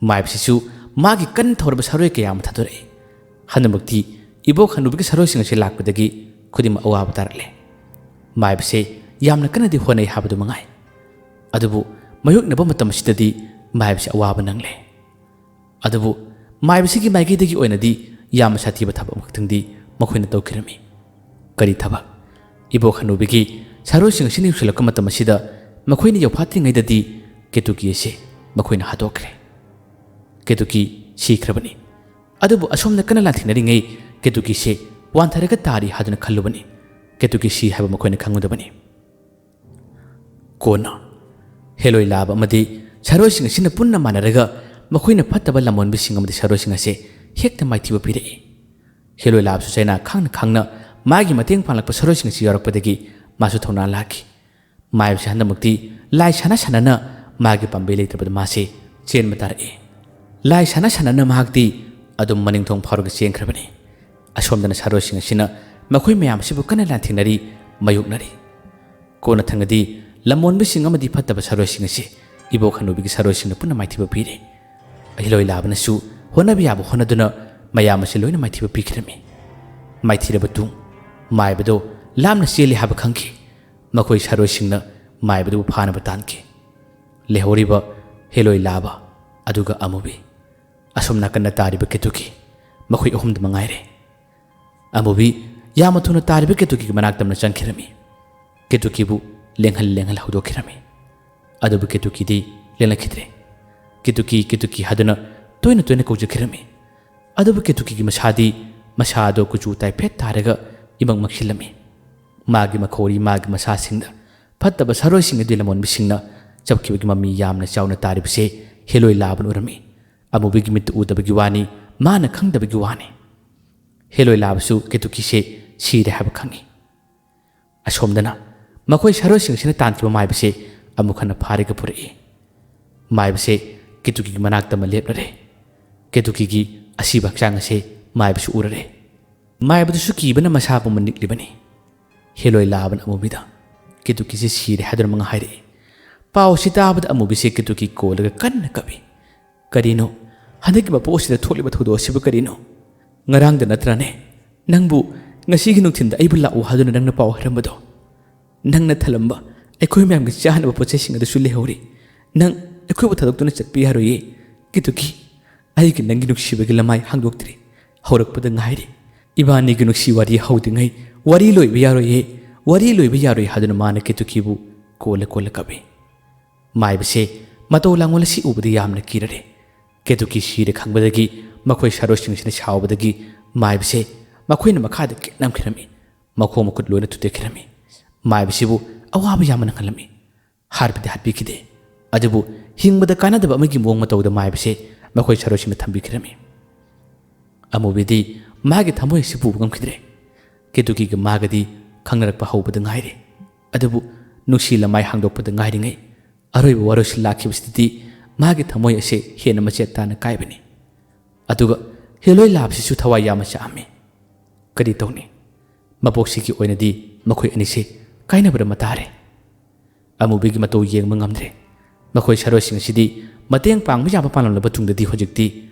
ꯃꯥꯏꯕꯁꯤꯁꯨ ꯃꯥꯒꯤ ꯀꯟꯅ ꯊꯧꯔꯕ ꯁꯥꯔꯣꯏ ꯀꯌꯥ ꯑꯃ ꯊꯥꯗꯣꯔꯛꯏ꯫ ꯍꯟꯗꯛꯃꯛꯇꯤ ꯏꯕꯣꯛ ꯍꯅꯨꯕꯤꯒꯤ ꯁꯥꯔꯣꯏꯁꯤꯡ ꯑꯁꯤ ꯂꯥꯛꯄꯗꯒꯤ ꯈꯨꯗꯤꯡꯃꯛ ꯑꯋꯥꯕ ꯇꯥꯔꯛꯂꯦ꯫ ꯃꯥꯏꯕꯁꯦ ꯌꯥꯝꯅ ꯀꯟꯅꯗꯤ ꯍꯣꯠꯅꯩ ꯍꯥꯏꯕꯗꯨ ꯃꯉꯥꯏ, ꯑꯗꯨꯕꯨ ꯃꯥꯌꯣꯛꯅꯕ ꯃꯇꯝ ꯑꯁꯤꯗꯗꯤ ꯃꯥꯏꯕꯁꯤ ꯑꯋꯥꯕ ꯅꯪꯂꯦ꯫ ꯑꯗꯨꯕꯨ ꯃꯥꯏꯕꯁꯤꯒꯤ ꯃꯥꯏꯀꯩꯗꯒꯤ ꯑꯣꯏꯅꯗꯤ ꯌꯥꯝꯅ ꯁꯥꯊꯤꯕ ꯊꯕꯛ ꯑꯃꯈꯛꯇꯪꯗꯤ ꯃꯈꯣꯏꯅ ꯇꯧꯈꯤꯔꯝꯃꯤ꯫ ꯀꯔꯤ ꯊꯕꯛ? ꯏꯕꯣꯛ ꯍꯅꯨꯕꯤꯒꯤ ꯁꯥꯔꯣꯏꯁꯤꯡ ꯑꯁꯤꯅ ꯌꯧꯁꯤꯜꯂꯛꯄ ꯃꯇꯝ ꯑꯁꯤꯗ ꯃꯈꯣꯏꯅ ꯌꯧꯐꯥꯠꯇ꯭ꯔꯤꯉꯩꯗꯗꯤ ꯀꯦꯇꯨꯀꯤ ꯑꯁꯤ ꯃꯈꯣꯏꯅ ꯍꯥꯠꯇꯣꯛꯈ꯭ꯔꯦ꯫ ꯀꯦꯇꯨꯀꯤ ꯁꯤꯈ꯭ꯔꯕꯅꯤ꯫ ꯑꯗꯨꯕꯨ ꯑꯁꯣꯝꯗ ꯀꯟꯅ ꯂꯥꯟꯊꯦꯡꯅꯔꯤꯉꯩ ꯀꯦꯇꯨꯀꯤꯁꯦ ꯋꯥꯟꯊꯔꯒ ꯇꯥꯔꯤ ꯍꯥꯏꯗꯨꯅ ꯈꯜꯂꯨꯕꯅꯤ꯫ ꯀꯦꯇꯨꯀꯤ ꯁꯤ ꯍꯥꯏꯕ ꯃꯈꯣꯏꯅ ꯈꯪꯉꯨꯗꯕꯅꯤ꯫ ꯀꯣꯟꯅ ꯍꯦꯂꯣꯏ ꯂꯥꯕ ꯑꯃꯗꯤ ꯁꯥꯔꯣꯏꯁꯤꯡ ꯑꯁꯤꯅ ꯄꯨꯟꯅ ꯃꯥꯟꯅꯔꯒ ꯃꯈꯣꯏꯅ ꯐꯠꯇꯕ ꯂꯝꯕꯣꯟꯕꯁꯤꯡ ꯑꯃꯗꯤ ꯁꯥꯔꯣꯏꯁꯤꯡ ꯑꯁꯤ ꯍꯦꯛꯇ ꯃꯥꯏꯊꯤꯕ ꯄꯤꯔꯛꯏ꯫ ꯍꯦꯂꯣꯏ ꯂꯥꯕꯁꯨ ꯆꯩꯅꯥ ꯈꯥꯡꯅ ꯈꯥꯡꯅ ꯃꯥꯒꯤ ꯃꯇꯦꯡ ꯄꯥꯡꯂꯛꯄ ꯁꯥꯔꯣꯏꯁꯤꯡ ꯑꯁꯤ ꯌꯥꯎꯔꯛꯄꯗꯒꯤ ꯃꯥꯁꯨ ꯊꯧꯅꯥ ꯂꯥꯛꯈꯤ꯫ ꯃꯥꯏꯕꯁꯤ ꯍꯟꯗꯛꯃꯛꯇꯤ ꯂꯥꯏ ꯁꯥꯟꯅ ꯁꯥꯟꯅꯅ ꯃꯥꯒꯤ ꯄꯥꯝꯕꯩ ꯂꯩꯇ꯭ꯔꯕꯗ ꯃꯥꯁꯤ ꯆꯦꯟꯕ ꯇꯥꯔꯛꯏ꯫ ꯂꯥꯏ ꯁꯥꯟꯅ ꯁꯥꯟꯅꯅ ꯃꯍꯥꯛꯇꯤ ꯑꯗꯨꯝ ꯃꯅꯤꯡꯊꯣꯡ ꯐꯥꯎꯔꯒ ꯆꯦꯟꯈ꯭ꯔꯕꯅꯤ꯫ ꯑꯁꯣꯝꯗꯅ ꯁꯥꯔꯣꯏꯁꯤꯡ ꯑꯁꯤꯅ ꯃꯈꯣꯏ ꯃꯌꯥꯝ ꯑꯁꯤꯕꯨ ꯀꯟꯅ ꯂꯥꯟꯊꯦꯡꯅꯔꯤ, ꯃꯥꯌꯣꯛꯅꯔꯤ꯫ ꯀꯣꯟꯅ ꯊꯪꯗꯗꯤ ꯂꯝꯕꯣꯟꯕꯁꯤꯡ ꯑꯃꯗꯤ ꯐꯠꯇꯕ ꯁꯥꯔꯣꯏꯁꯤꯡ ꯑꯁꯤ ꯏꯕꯣꯛ ꯍꯅꯨꯕꯤꯒꯤ ꯁꯥꯔꯣꯏꯁꯤꯡꯅ ꯄꯨꯟꯅ ꯃꯥꯏꯊꯤꯕ ꯄꯤꯔꯤ꯫ ꯍꯦꯂꯣꯏ ꯂꯥꯕꯅꯁꯨ ꯍꯣꯠꯅꯕ ꯌꯥꯕ ꯍꯣꯠꯅꯗꯨꯅ ꯃꯌꯥꯝ ꯑꯁꯤ ꯂꯣꯏꯅ ꯃꯥꯏꯊꯤꯕ ꯄꯤꯈꯤꯔꯝꯃꯤ꯫ ꯃꯥꯏꯊꯤꯔꯕ ꯇꯨꯡ ꯃꯥꯏꯕꯗꯣ ꯂꯥꯞꯅ ꯆꯦꯜꯂꯤ ꯍꯥꯏꯕ ꯈꯪꯈꯤ꯫ ꯃꯈꯣꯏ ꯁꯥꯔꯣꯏꯁꯤꯡꯅ ꯃꯥꯏꯕꯗꯨꯕꯨ ꯐꯥꯅꯕ ꯇꯥꯟꯈꯤ꯫ ꯂꯩꯍꯧꯔꯤꯕ ꯍꯦꯂꯣꯏ ꯂꯥꯕ ꯑꯗꯨꯒ ꯑꯃꯨꯕꯤ, ꯑꯁꯣꯝ ꯅꯥꯀꯟꯗ ꯇꯥꯔꯤꯕ ꯀꯦꯇꯨꯀꯤ, ꯃꯈꯣꯏ ꯑꯍꯨꯝꯗ ꯃꯉꯥꯏꯔꯦ꯫ ꯑꯃꯨꯕꯤ ꯌꯥꯝꯅ ꯊꯨꯅ ꯇꯥꯔꯤꯕ ꯀꯦꯇꯨꯀꯤꯒꯤ ꯃꯅꯥꯛꯇꯝꯅ ꯆꯪꯈꯤꯔꯝꯃꯤ꯫ ꯀꯦꯇꯨꯀꯤꯕꯨ ꯂꯦꯡꯍꯜ ꯍꯧꯗꯣꯛꯈꯤꯔꯝꯃꯤ꯫ ꯑꯗꯨꯕꯨ ꯀꯦꯇꯨꯀꯤꯗꯤ ꯂꯦꯡꯂꯛꯈꯤꯗ꯭ꯔꯦ꯫ ꯀꯦꯇꯨꯀꯤ ꯀꯦꯇꯨꯀꯤ ꯍꯥꯏꯗꯨꯅ ꯇꯣꯏꯅ ꯇꯣꯏꯅ ꯀꯧꯖꯈꯤꯔꯝꯃꯤ꯫ ꯑꯗꯨꯕꯨ ꯀꯦꯇꯨꯀꯤꯒꯤ ꯃꯁꯥꯗꯣ ꯀꯨꯆꯨ ꯇꯥꯏꯐꯦꯠ ꯇꯥꯔꯒ ꯏꯃꯪ ꯃꯛꯁꯤꯜꯂꯝꯃꯤ꯫ ꯃꯥꯒꯤ ꯃꯈꯧꯔꯤ, ꯃꯥꯒꯤ ꯃꯁꯥꯁꯤꯡꯗ ꯐꯠꯇꯕ ꯁꯥꯔꯣꯏꯁꯤꯡ ꯑꯗꯨ ꯂꯝꯕꯣꯟꯕꯁꯤꯡꯅ ꯆꯞꯈꯤꯕꯒꯤ ꯃꯃꯤ ꯌꯥꯝꯅ ꯆꯥꯎꯅ ꯇꯥꯔꯤꯕꯁꯦ ꯍꯦꯂꯣꯏ ꯂꯥꯕꯅ ꯎꯔꯝꯃꯤ꯫ ꯑꯃꯨꯕꯤꯒꯤ ꯃꯤꯠꯇ ꯎꯗꯕꯒꯤ ꯋꯥꯅꯤ, ꯃꯥꯅ ꯈꯪꯗꯕꯒꯤ ꯋꯥꯅꯤ꯫ ꯍꯦꯂꯣꯏ ꯂꯥꯕꯁꯨ ꯀꯦꯇꯨꯀꯤꯁꯦ ꯁꯤꯔꯦ ꯍꯥꯏꯕ ꯈꯪꯉꯤ꯫ ꯑꯁꯣꯝꯗꯅ ꯃꯈꯣꯏ ꯁꯥꯔꯣꯏꯁꯤꯡ ꯑꯁꯤꯅ ꯇꯥꯟꯈꯤꯕ ꯃꯥꯏꯕꯁꯦ ꯑꯃꯨꯛ ꯍꯟꯅ ꯐꯥꯔꯒ ꯄꯨꯔꯛꯏ꯫ ꯃꯥꯏꯕꯁꯦ ꯀꯦꯇꯨꯀꯤꯒꯤ ꯃꯅꯥꯛꯇ ꯑꯃ ꯂꯦꯞꯂꯔꯦ꯫ ꯀꯦꯇꯨꯀꯤꯒꯤ ꯑꯁꯤꯕ ꯍꯛꯆꯥꯡ ꯑꯁꯦ ꯃꯥꯏꯕꯁꯨ ꯎꯔꯔꯦ꯫ ꯃꯥꯏꯕꯗꯨꯁꯨ ꯀꯤꯕꯅ ꯃꯁꯥ ꯄꯨꯝꯕ ꯅꯤꯛꯂꯤꯕꯅꯤ꯫ ꯍꯦꯂꯣꯏ ꯂꯥꯕꯅ ꯑꯃꯨꯕꯤꯗ ꯀꯦꯇꯨꯀꯤꯁꯦ ꯁꯤꯔꯦ ꯍꯥꯏꯗꯨꯅ ꯃꯉꯥ ꯍꯥꯏꯔꯛꯏ꯫ ꯄꯥꯎ ꯑꯁꯤ ꯇꯥꯕꯗ ꯑꯃꯨꯕꯤꯁꯦ ꯀꯦꯇꯨꯀꯤ ꯀꯣꯜꯂꯒ ꯀꯟꯅ ꯀꯞꯄꯤ꯫ ꯀꯔꯤꯅꯣ? ꯍꯟꯗꯛꯀꯤ ꯃꯄꯣꯛ ꯑꯁꯤꯗ ꯊꯣꯛꯂꯤꯕ ꯊꯧꯗꯣꯛ ꯑꯁꯤꯕꯨ ꯀꯔꯤꯅꯣ? ꯉꯔꯥꯡꯗ ꯅꯠꯇ꯭ꯔꯅꯦ ꯅꯪꯕꯨ ꯉꯁꯤꯒꯤ ꯅꯨꯡꯊꯤꯟꯗ ꯑꯩꯕꯨ ꯂꯥꯛꯎ ꯍꯥꯏꯗꯨꯅ ꯅꯪꯅ ꯄꯥꯎ ꯍꯥꯏꯔꯝꯕꯗꯣ? ꯅꯪꯅ ꯊꯜꯂꯝꯕ ꯑꯩꯈꯣꯏ ꯃꯌꯥꯝꯒꯤ ꯆꯥꯅꯕ ꯄꯣꯠꯆꯩꯁꯤꯡ ꯑꯗꯨꯁꯨ ꯂꯩꯍꯧꯔꯤ꯫ ꯅꯪ ꯑꯩꯈꯣꯏꯕꯨ ꯊꯥꯗꯣꯛꯇꯨꯅ ꯆꯠꯄ ꯌꯥꯔꯣꯏꯌꯦ꯫ ꯀꯦꯇꯨꯀꯤ, ꯑꯩꯒꯤ ꯅꯪꯒꯤ ꯅꯨꯡꯁꯤꯕꯒꯤ ꯂꯃꯥꯏ ꯍꯥꯡꯗꯣꯛꯇ꯭ꯔꯤ, ꯍꯧꯔꯛꯄꯗ ꯉꯥꯏꯔꯤ꯫ ꯏꯕꯥꯅꯤꯒꯤ ꯅꯨꯡꯁꯤ ꯋꯥꯔꯤ ꯍꯧꯗ꯭ꯔꯤꯉꯩ ꯋꯥꯔꯤ ꯂꯣꯏꯕ ꯌꯥꯔꯣꯏꯌꯦ, ꯋꯥꯔꯤ ꯂꯣꯏꯕ ꯌꯥꯔꯣꯏ ꯍꯥꯏꯗꯨꯅ ꯃꯥꯅ ꯀꯦꯇꯨꯀꯤꯕꯨ ꯀꯣꯜꯂ ꯀꯞꯄꯤ꯫ ꯃꯥꯏꯕꯁꯦ ꯃꯇꯧ ꯂꯥꯡꯒꯣꯜ ꯑꯁꯤ ꯎꯕꯗ ꯌꯥꯝꯅ ꯀꯤꯔꯔꯦ꯫ ꯀꯦꯇꯨꯀꯤ ꯁꯤꯔꯦ ꯈꯪꯕꯗꯒꯤ ꯃꯈꯣꯏ ꯁꯥꯔꯣꯏꯁꯤꯡꯁꯤꯅ ꯁꯥꯎꯕꯗꯒꯤ ꯃꯥꯏꯕꯁꯦ ꯃꯈꯣꯏꯅ ꯃꯈꯥꯗ ꯅꯝꯈꯤꯔꯝꯃꯤ꯫ ꯃꯈꯣꯡ ꯃꯈꯨꯠ ꯂꯣꯏꯅ ꯊꯨꯗꯦꯛꯈꯤꯔꯝꯃꯤ꯫ ꯃꯥꯏꯕꯁꯤꯕꯨ ꯑꯋꯥꯕ ꯌꯥꯝꯅ ꯅꯪꯍꯜꯂꯝꯃꯤ꯫ ꯍꯥꯠꯄꯗꯤ ꯍꯥꯠꯄꯤꯈꯤꯗꯦ, ꯑꯗꯨꯕꯨ ꯍꯤꯡꯕꯗ ꯀꯥꯟꯅꯗꯕ ꯑꯃꯒꯤ ꯃꯑꯣꯡ ꯃꯇꯧꯗ ꯃꯥꯏꯕꯁꯦ ꯃꯈꯣꯏ ꯁꯥꯔꯣꯏꯁꯤꯡꯅ ꯊꯝꯕꯤꯈꯤꯔꯝꯃꯤ꯫ ꯑꯃꯨꯕꯤꯗꯤ ꯃꯥꯒꯤ ꯊꯃꯣꯏ ꯑꯁꯤ ꯄꯨꯕ ꯉꯝꯈꯤꯗ꯭ꯔꯦ꯫ ꯀꯦꯇꯨꯀꯤꯒ ꯃꯥꯒꯗꯤ ꯈꯪꯅꯔꯛꯄ ꯍꯧꯕꯗ ꯉꯥꯏꯔꯤ꯫ ꯑꯗꯨꯕꯨ ꯅꯨꯡꯁꯤ ꯂꯃꯥꯏ ꯍꯥꯡꯗꯣꯛꯄꯗ ꯉꯥꯏꯔꯤꯉꯩ ꯑꯔꯣꯏꯕ ꯋꯥꯔꯣꯏꯁꯤꯜ ꯂꯥꯛꯈꯤꯕꯁꯤꯗꯤ ꯃꯥꯒꯤ ꯊꯃꯣꯏ ꯑꯁꯤ ꯍꯦꯟꯅ ꯃꯆꯦꯠ ꯇꯥꯅ ꯀꯥꯏꯕꯅꯤ꯫ ꯑꯗꯨꯒ ꯍꯦꯂꯣꯏ ꯂꯥꯕꯁꯤꯁꯨ ꯊꯋꯥꯏ ꯌꯥꯝꯅ ꯆꯥꯛꯑꯝꯃꯤ꯫ ꯀꯔꯤ ꯇꯧꯅꯤ? ꯃꯄꯣꯛꯁꯤꯒꯤ ꯑꯣꯏꯅꯗꯤ ꯃꯈꯣꯏ ꯑꯅꯤꯁꯤ ꯀꯥꯏꯅꯕꯗ ꯃꯇꯥꯔꯦ꯫ ꯑꯃꯨꯕꯤꯒꯤ ꯃꯇꯧ ꯌꯦꯡꯕ ꯉꯝꯗ꯭ꯔꯦ꯫ ꯃꯈꯣꯏ ꯁꯥꯔꯣꯏꯁꯤꯡ ꯑꯁꯤꯗꯤ ꯃꯇꯦꯡ ꯄꯥꯡꯕ ꯌꯥꯕ ꯄꯥꯡꯂꯝꯂꯕ ꯇꯨꯡꯗꯗꯤ ꯍꯧꯖꯤꯛꯇꯤ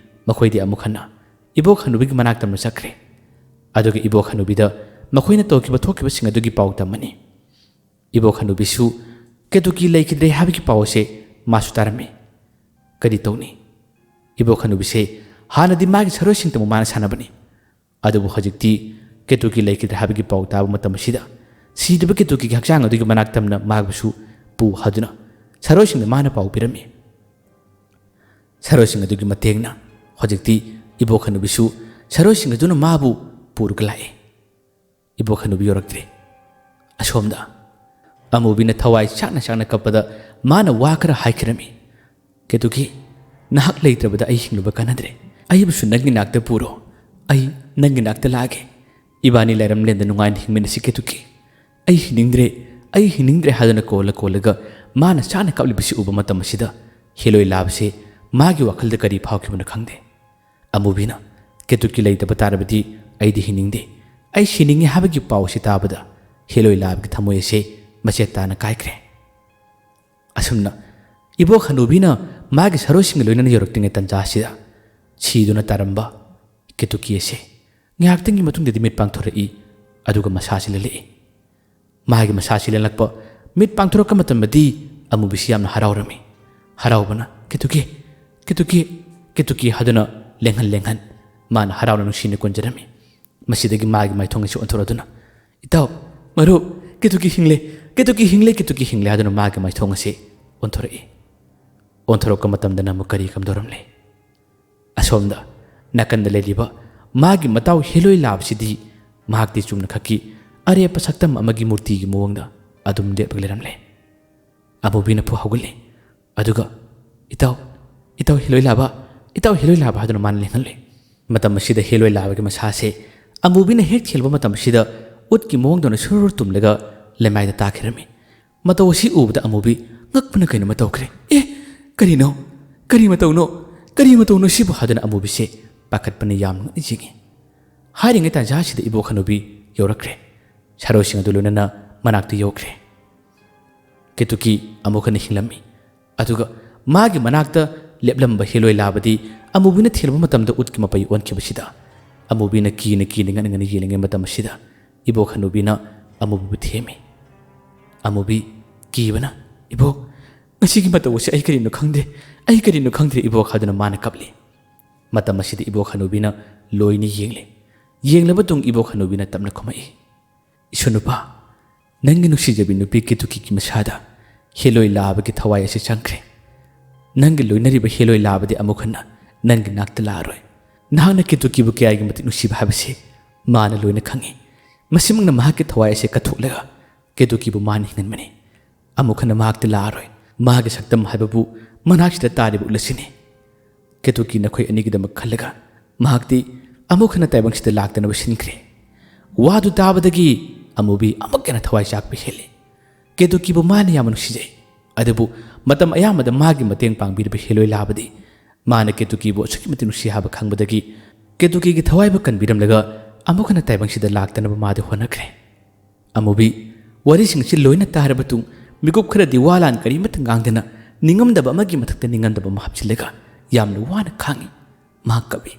ꯃꯈꯣꯏꯗꯤ ꯑꯃꯨꯛ ꯍꯟꯅ ꯏꯕꯣꯛ ꯍꯅꯨꯕꯤꯒꯤ ꯃꯅꯥꯛꯇꯝꯅ ꯆꯠꯈ꯭ꯔꯦ꯫ ꯑꯗꯨꯒ ꯏꯕꯣꯛ ꯍꯅꯨꯕꯤꯗ ꯃꯈꯣꯏꯅ ꯇꯧꯈꯤꯕ ꯊꯣꯛꯈꯤꯕꯁꯤꯡ ꯑꯗꯨꯒꯤ ꯄꯥꯎ ꯇꯝꯃꯅꯤ꯫ ꯏꯕꯣꯛ ꯍꯅꯨꯕꯤꯁꯨ ꯀꯦꯇꯨꯀꯤ ꯂꯩꯈꯤꯗ꯭ꯔꯦ ꯍꯥꯏꯕꯒꯤ ꯄꯥꯎ ꯑꯁꯤ ꯃꯥꯁꯨ ꯇꯥꯔꯝꯃꯤ꯫ ꯀꯔꯤ ꯇꯧꯅꯤ? ꯏꯕꯣꯛ ꯍꯅꯨꯕꯤꯁꯦ ꯍꯥꯟꯅꯗꯤ ꯃꯥꯒꯤ ꯁꯥꯔꯣꯏꯁꯤꯡꯇꯕꯨ ꯃꯥꯅ ꯁꯥꯟꯅꯕꯅꯤ꯫ ꯑꯗꯨꯕꯨ ꯍꯧꯖꯤꯛꯇꯤ ꯀꯦꯇꯨꯀꯤ ꯂꯩꯈꯤꯗ꯭ꯔꯦ ꯍꯥꯏꯕꯒꯤ ꯄꯥꯎ ꯇꯥꯕ ꯃꯇꯝ ꯑꯁꯤꯗ ꯁꯤꯗꯕ ꯀꯦꯇꯨꯀꯤꯒꯤ ꯍꯛꯆꯥꯡ ꯑꯗꯨꯒꯤ ꯃꯅꯥꯛꯇꯝꯅ ꯃꯥꯕꯨꯁꯨ ꯄꯨ ꯍꯥꯏꯗꯨꯅ ꯁꯥꯔꯣꯏꯁꯤꯡꯗ ꯃꯥꯅ ꯄꯥꯎ ꯄꯤꯔꯝꯃꯤ꯫ ꯁꯥꯔꯣꯏꯁꯤꯡ ꯑꯗꯨꯒꯤ ꯃꯇꯦꯡꯅ ꯍꯧꯖꯤꯛꯇꯤ ꯏꯕꯣꯛ ꯍꯅꯨꯕꯤꯁꯨ ꯁꯥꯔꯣꯏꯁꯤꯡ ꯑꯗꯨꯅ ꯃꯥꯕꯨ ꯄꯨꯔꯒ ꯂꯥꯛꯏ꯫ ꯏꯕꯣꯛ ꯍꯅꯨꯕꯤ ꯌꯧꯔꯛꯇ꯭ꯔꯦ꯫ ꯑꯁꯣꯝꯗ ꯑꯃꯨꯕꯤꯅ ꯊꯋꯥꯏ ꯆꯥꯛꯅ ꯀꯞꯄꯗ ꯃꯥꯅ ꯋꯥ ꯈꯔ ꯍꯥꯏꯈꯤꯔꯝꯃꯤ꯫ ꯀꯦꯇꯨꯀꯤ, ꯅꯍꯥꯛ ꯂꯩꯇ꯭ꯔꯕꯗ ꯑꯩ ꯍꯤꯡꯂꯨꯕ ꯀꯥꯟꯅꯗ꯭ꯔꯦ꯫ ꯑꯩꯕꯨꯁꯨ ꯅꯪꯒꯤ ꯅꯥꯛꯇ ꯄꯨꯔꯣ꯫ ꯑꯩ ꯅꯪꯒꯤ ꯅꯥꯛꯇ ꯂꯥꯛꯑꯒꯦ꯫ ꯏꯕꯥꯅꯤ ꯂꯩꯔꯝꯂꯦꯟꯗ ꯅꯨꯡꯉꯥꯏꯅ ꯍꯤꯡꯃꯤꯟꯅꯁꯤ ꯀꯦꯇꯨꯀꯤ꯫ ꯑꯩ ꯍꯤꯡꯅꯤꯡꯗ꯭ꯔꯦ ꯍꯥꯏꯗꯨꯅ ꯀꯣꯜꯂꯒ ꯃꯥꯅ ꯆꯥꯛꯅ ꯀꯞꯂꯤꯕꯁꯤ ꯎꯕ ꯃꯇꯝ ꯑꯁꯤꯗ ꯍꯦꯂꯣꯏ ꯂꯥꯕꯁꯦ ꯃꯥꯒꯤ ꯋꯥꯈꯜꯗ ꯀꯔꯤ ꯐꯥꯎꯈꯤꯕꯅꯣ ꯈꯪꯗꯦ꯫ ꯑꯃꯨꯕꯤꯅ ꯀꯦꯇꯨꯀꯤ ꯂꯩꯇꯕ ꯇꯥꯔꯕꯗꯤ ꯑꯩꯗꯤ ꯍꯤꯡꯅꯤꯡꯗꯦ, ꯑꯩ ꯁꯤꯅꯤꯡꯉꯦ ꯍꯥꯏꯕꯒꯤ ꯄꯥꯎꯁꯤ ꯇꯥꯕꯗ ꯍꯦꯂꯣꯏ ꯂꯥꯕꯒꯤ ꯊꯃꯣꯏ ꯑꯁꯤ ꯃꯆꯦꯠ ꯇꯥꯅ ꯀꯥꯏꯈ꯭ꯔꯦ꯫ ꯑꯁꯨꯝꯅ ꯏꯕꯣꯛ ꯍꯅꯨꯕꯤꯅ ꯃꯥꯒꯤ ꯁꯔꯣꯏꯁꯤꯡꯒ ꯂꯣꯏꯅꯅ ꯌꯧꯔꯛꯇ꯭ꯔꯤꯉꯩ ꯇꯟꯖꯥꯁꯤꯗ ꯁꯤꯗꯨꯅ ꯇꯥꯔꯝꯕ ꯀꯦꯇꯨꯀꯤ ꯑꯁꯤ ꯉꯥꯏꯍꯥꯛꯇꯪꯒꯤ ꯃꯇꯨꯡꯗꯗꯤ ꯃꯤꯠ ꯄꯥꯡꯊꯣꯔꯛꯏ ꯑꯗꯨꯒ ꯃꯁꯥꯁꯤ ꯂꯦꯜꯂꯛꯏ꯫ ꯃꯥꯒꯤ ꯃꯁꯥꯁꯤ ꯂꯦꯜꯂꯛꯄ ꯃꯤꯠ ꯄꯥꯡꯊꯣꯔꯛꯄ ꯃꯇꯝꯗꯗꯤ ꯑꯃꯨꯕꯤꯁꯤ ꯌꯥꯝꯅ ꯍꯔꯥꯎꯔꯝꯃꯤ꯫ ꯍꯔꯥꯎꯕꯅ ꯀꯦꯇꯨꯀꯤ ꯀꯦꯇꯨꯀꯤ ꯀꯦꯇꯨꯀꯤ ꯍꯥꯏꯗꯨꯅ ꯂꯦꯡꯍꯟ ꯂꯦꯡꯍꯟ ꯃꯥꯅ ꯍꯔꯥꯎꯅ ꯅꯨꯡꯁꯤꯅ ꯀꯣꯟꯖꯔꯝꯃꯤ꯫ ꯃꯁꯤꯗꯒꯤ ꯃꯥꯒꯤ ꯃꯥꯏꯊꯣꯡ ꯑꯁꯤ ꯑꯣꯟꯊꯣꯔꯛꯗꯨꯅ ꯏꯇꯥꯎ ꯃꯔꯨꯞ ꯀꯦꯇꯨꯀꯤ ꯍꯤꯡꯂꯦ ꯀꯦꯇꯨꯀꯤ ꯍꯤꯡꯂꯦ ꯀꯦꯇꯨꯀꯤ ꯍꯤꯡꯂꯦ ꯍꯥꯏꯗꯨꯅ ꯃꯥꯒꯤ ꯃꯥꯏꯊꯣꯡ ꯑꯁꯤ ꯑꯣꯟꯊꯣꯔꯛꯏ꯫ ꯑꯣꯟꯊꯣꯔꯛꯄ ꯃꯇꯝꯗꯅ ꯑꯃꯨꯛ ꯀꯔꯤ ꯀꯝꯗꯧꯔꯝꯂꯦ? ꯑꯁꯣꯝꯗ ꯅꯥꯀꯟꯗ ꯂꯩꯔꯤꯕ ꯃꯥꯒꯤ ꯃꯇꯥꯎ ꯍꯦꯂꯣꯏ ꯂꯥꯕꯁꯤꯗꯤ ꯃꯍꯥꯛꯇꯤ ꯆꯨꯝꯅ ꯈꯛꯀꯤ ꯑꯔꯦꯞꯄ ꯁꯛꯇꯝ ꯑꯃꯒꯤ ꯃꯨꯔꯇꯤꯒꯤ ꯃꯑꯣꯡꯗ ꯑꯗꯨꯝ ꯂꯦꯞꯂꯒ ꯂꯩꯔꯝꯂꯦ꯫ ꯑꯃꯨꯕꯤꯅ ꯍꯧꯒꯠꯂꯦ ꯑꯗꯨꯒ ꯏꯇꯥꯎ ꯏꯇꯥꯎ ꯍꯦꯂꯣꯏ ꯂꯥꯕ ꯍꯥꯏꯗꯨꯅ ꯃꯥꯅ ꯂꯦꯡꯍꯜꯂꯦ꯫ ꯃꯇꯝ ꯑꯁꯤꯗ ꯍꯦꯂꯣꯏ ꯂꯥꯕꯒꯤ ꯃꯁꯥꯁꯦ ꯑꯃꯨꯕꯤꯅ ꯍꯦꯛ ꯊꯦꯜꯕ ꯃꯇꯝ ꯑꯁꯤꯗ ꯎꯠꯀꯤ ꯃꯑꯣꯡꯗꯧꯅ ꯁꯨꯔꯨꯔ ꯇꯨꯝꯂꯒ ꯂꯩꯃꯥꯏꯗ ꯇꯥꯈꯤꯔꯝꯃꯤ꯫ ꯃꯇꯧ ꯑꯁꯤ ꯎꯕꯗ ꯑꯃꯨꯕꯤ ꯉꯛꯄꯅ ꯀꯩꯅꯣꯃ ꯇꯧꯈ꯭ꯔꯦ꯫ ꯀꯔꯤꯅꯣ? ꯀꯔꯤ ꯃꯇꯧꯅꯣ ꯁꯤꯕꯨ ꯍꯥꯏꯗꯨꯅ ꯑꯃꯨꯕꯤꯁꯦ ꯄꯥꯈꯠꯄꯅ ꯌꯥꯝꯅ ꯉꯛꯅ ꯌꯦꯡꯉꯤ꯫ ꯍꯥꯏꯔꯤꯉꯩ ꯇꯥꯟꯖꯥꯁꯤꯗ ꯏꯕꯣꯛ ꯍꯅꯨꯕꯤ ꯌꯧꯔꯛꯈ꯭ꯔꯦ꯫ ꯁꯔꯣꯏꯁꯤꯡ ꯑꯗꯨ ꯂꯣꯏꯅꯅ ꯃꯅꯥꯛꯇ ꯌꯧꯈ꯭ꯔꯦ꯫ ꯀꯦꯇꯨꯀꯤ ꯑꯃꯨꯛ ꯍꯟꯅ ꯍꯤꯡꯂꯝꯃꯤ ꯑꯗꯨꯒ ꯃꯥꯒꯤ ꯃꯅꯥꯛꯇ ꯂꯦꯞꯂꯝꯕ ꯍꯦꯂꯣꯏ ꯂꯥꯕꯗꯤ ꯑꯃꯨꯕꯤꯅ ꯊꯦꯜꯕ ꯃꯇꯝꯗ ꯎꯠꯀꯤ ꯃꯄꯩ ꯑꯣꯟꯈꯤꯕꯁꯤꯗ ꯑꯃꯨꯕꯤꯅ ꯀꯤꯅ ꯉꯟꯅ ꯌꯦꯡꯂꯤꯉꯩ ꯃꯇꯝ ꯑꯁꯤꯗ ꯏꯕꯣꯛ ꯍꯅꯨꯕꯤꯅ ꯑꯃꯨꯕꯤꯕꯨ ꯊꯦꯝꯃꯤ꯫ ꯑꯃꯨꯕꯤ ꯀꯤꯕꯅ ꯏꯕꯣꯛ ꯉꯁꯤꯒꯤ ꯃꯇꯧ ꯑꯁꯤ ꯑꯩ ꯀꯔꯤꯅꯣ ꯈꯪꯗ꯭ꯔꯦ ꯏꯕꯣꯛ ꯍꯥꯏꯗꯨꯅ ꯃꯥꯅ ꯀꯞꯂꯤ꯫ ꯃꯇꯝ ꯑꯁꯤꯗ ꯏꯕꯣꯛ ꯍꯅꯨꯕꯤꯅ ꯂꯣꯏꯅ ꯌꯦꯡꯂꯦ꯫ ꯌꯦꯡꯂꯕ ꯃꯇꯨꯡ ꯏꯕꯣꯛ ꯍꯅꯨꯕꯤꯅ ꯇꯞꯅ ꯈꯨꯝꯃꯛꯏ꯫ ꯏꯁꯨꯅꯨꯄꯥ ꯅꯪꯒꯤ ꯅꯨꯡꯁꯤꯖꯕꯤ ꯅꯨꯄꯤ ꯀꯦꯇꯨꯀꯤꯒꯤ ꯃꯁꯥꯗ ꯍꯦꯂꯣꯏ ꯂꯥꯕꯒꯤ ꯊꯋꯥꯏ ꯑꯁꯤ ꯆꯪꯈ꯭ꯔꯦ꯫ ꯅꯪꯒꯤ ꯂꯣꯏꯅꯔꯤꯕ ꯍꯦꯂꯣꯏ ꯂꯥꯕꯗꯤ ꯑꯃꯨꯛ ꯍꯟꯅ ꯅꯪꯒꯤ ꯅꯥꯛꯇ ꯂꯥꯛꯑꯔꯣꯏ꯫ ꯅꯍꯥꯛꯅ ꯀꯦꯇꯨꯀꯤꯕꯨ ꯀꯌꯥꯒꯤ ꯃꯇꯤꯛ ꯅꯨꯡꯁꯤꯕ ꯍꯥꯏꯕꯁꯤ ꯃꯥꯅ ꯂꯣꯏꯅ ꯈꯪꯉꯤ꯫ ꯃꯁꯤꯃꯛꯅ ꯃꯍꯥꯛꯀꯤ ꯊꯋꯥꯏ ꯑꯁꯤ ꯀꯠꯊꯣꯛꯂꯒ ꯀꯦꯇꯨꯀꯤꯕꯨ ꯃꯥꯅ ꯍꯤꯡꯍꯟꯕꯅꯤ꯫ ꯑꯃꯨꯛ ꯍꯟꯅ ꯃꯍꯥꯛꯇ ꯂꯥꯛꯑꯔꯣꯏ꯫ ꯃꯥꯒꯤ ꯁꯛꯇꯝ ꯍꯥꯏꯕꯕꯨ ꯃꯅꯥꯛꯁꯤꯗ ꯇꯥꯔꯤꯕ ꯎꯠ ꯑꯁꯤꯅꯤ꯫ ꯀꯦꯇꯨꯀꯤ ꯅꯈꯣꯏ ꯑꯅꯤꯒꯤꯗꯃꯛ ꯈꯜꯂꯒ ꯃꯍꯥꯛꯇꯤ ꯑꯃꯨꯛ ꯍꯟꯅ ꯇꯥꯏꯕꯪꯁꯤꯗ ꯂꯥꯛꯇꯅꯕ ꯁꯤꯟꯈ꯭ꯔꯦ꯫ ꯋꯥꯗꯨ ꯇꯥꯕꯗꯒꯤ ꯑꯃꯨꯕꯤ ꯑꯃꯨꯛ ꯍꯦꯟꯅ ꯊꯋꯥꯏ ꯆꯥꯛꯄ ꯍꯦꯜꯂꯤ꯫ ꯀꯦꯇꯨꯀꯤꯕꯨ ꯃꯥꯅ ꯌꯥꯝꯅ ꯅꯨꯡꯁꯤꯖꯩ꯫ ꯑꯗꯨꯕꯨ ꯃꯇꯝ ꯑꯌꯥꯝꯕꯗ ꯃꯥꯒꯤ ꯃꯇꯦꯡ ꯄꯥꯡꯕꯤꯔꯤꯕ ꯍꯦꯂꯣꯏ ꯂꯥꯕꯗꯤ ꯃꯥꯅ ꯀꯦꯇꯨꯀꯤꯕꯨ ꯑꯁꯨꯛꯀꯤ ꯃꯇꯤꯛ ꯅꯨꯡꯁꯤ ꯍꯥꯏꯕ ꯈꯪꯕꯗꯒꯤ ꯀꯦꯇꯨꯀꯤꯒꯤ ꯊꯋꯥꯏꯕꯨ ꯀꯟꯕꯤꯔꯝꯂꯒ ꯑꯃꯨꯛ ꯍꯟꯅ ꯇꯥꯏꯕꯪꯁꯤꯗ ꯂꯥꯛꯇꯅꯕ ꯃꯥꯗꯤ ꯍꯣꯠꯅꯈ꯭ꯔꯦ꯫ ꯑꯃꯨꯕꯤ ꯋꯥꯔꯤꯁꯤꯡꯁꯤ ꯂꯣꯏꯅ ꯇꯥꯔꯕ ꯃꯇꯨꯡ ꯃꯤꯀꯨꯞ ꯈꯔꯗꯤ ꯋꯥ ꯂꯥꯟ ꯀꯔꯤꯃꯠꯇ ꯉꯥꯡꯗꯅ ꯅꯤꯡꯉꯝꯗꯕ ꯑꯃꯒꯤ ꯃꯊꯛꯇ ꯅꯤꯡꯉꯝꯗꯕ ꯑꯃ ꯍꯥꯞꯆꯤꯜꯂꯒ ꯌꯥꯝꯅ ꯋꯥꯅ ꯈꯥꯡꯉꯤ꯫ ꯃꯍꯥꯛ ꯀꯞꯏ꯫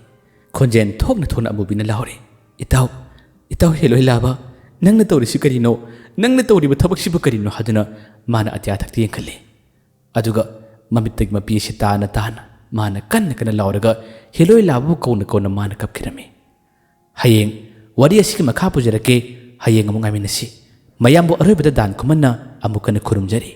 ꯈꯣꯟꯖꯦꯜ ꯊꯣꯛꯅ ꯑꯃꯨꯕꯤꯅ ꯂꯥꯎꯔꯤ꯫ ꯏꯇꯥꯎ ꯍꯦꯂꯣꯏ ꯂꯥꯕ ꯅꯪꯅ ꯇꯧꯔꯤꯁꯤ ꯀꯔꯤꯅꯣ? ꯅꯪꯅ ꯇꯧꯔꯤꯕ ꯊꯕꯛꯁꯤꯕꯨ ꯀꯔꯤꯅꯣ ꯍꯥꯏꯗꯨꯅ ꯃꯥꯅ ꯑꯇꯤꯌꯥꯊꯛꯇ ꯌꯦꯡꯈꯠꯂꯤ꯫ ꯑꯗꯨꯒ ꯃꯃꯤꯠꯇꯒꯤ ꯃꯄꯤ ꯑꯁꯤ ꯇꯥꯅ ꯃꯥꯅ ꯀꯟꯅ ꯂꯥꯎꯔꯒ ꯍꯦꯂꯣꯏ ꯂꯥꯕꯕꯨ ꯀꯧꯅ ꯃꯥꯅ ꯀꯞꯈꯤꯔꯝꯃꯤ꯫ ꯍꯌꯦꯡ ꯋꯥꯔꯤ ꯑꯁꯤꯒꯤ ꯃꯈꯥ ꯄꯨꯖꯔꯛꯀꯦ꯫ ꯍꯌꯦꯡ ꯑꯃꯨꯛ ꯉꯥꯏꯃꯤꯟꯅꯁꯤ꯫ ꯃꯌꯥꯝꯕꯨ ꯑꯔꯣꯏꯕꯗ ꯗꯥꯟ ꯈꯨꯃꯟꯅ ꯑꯃꯨꯛ ꯍꯟꯅ ꯈꯨꯔꯨꯝꯖꯔꯤ꯫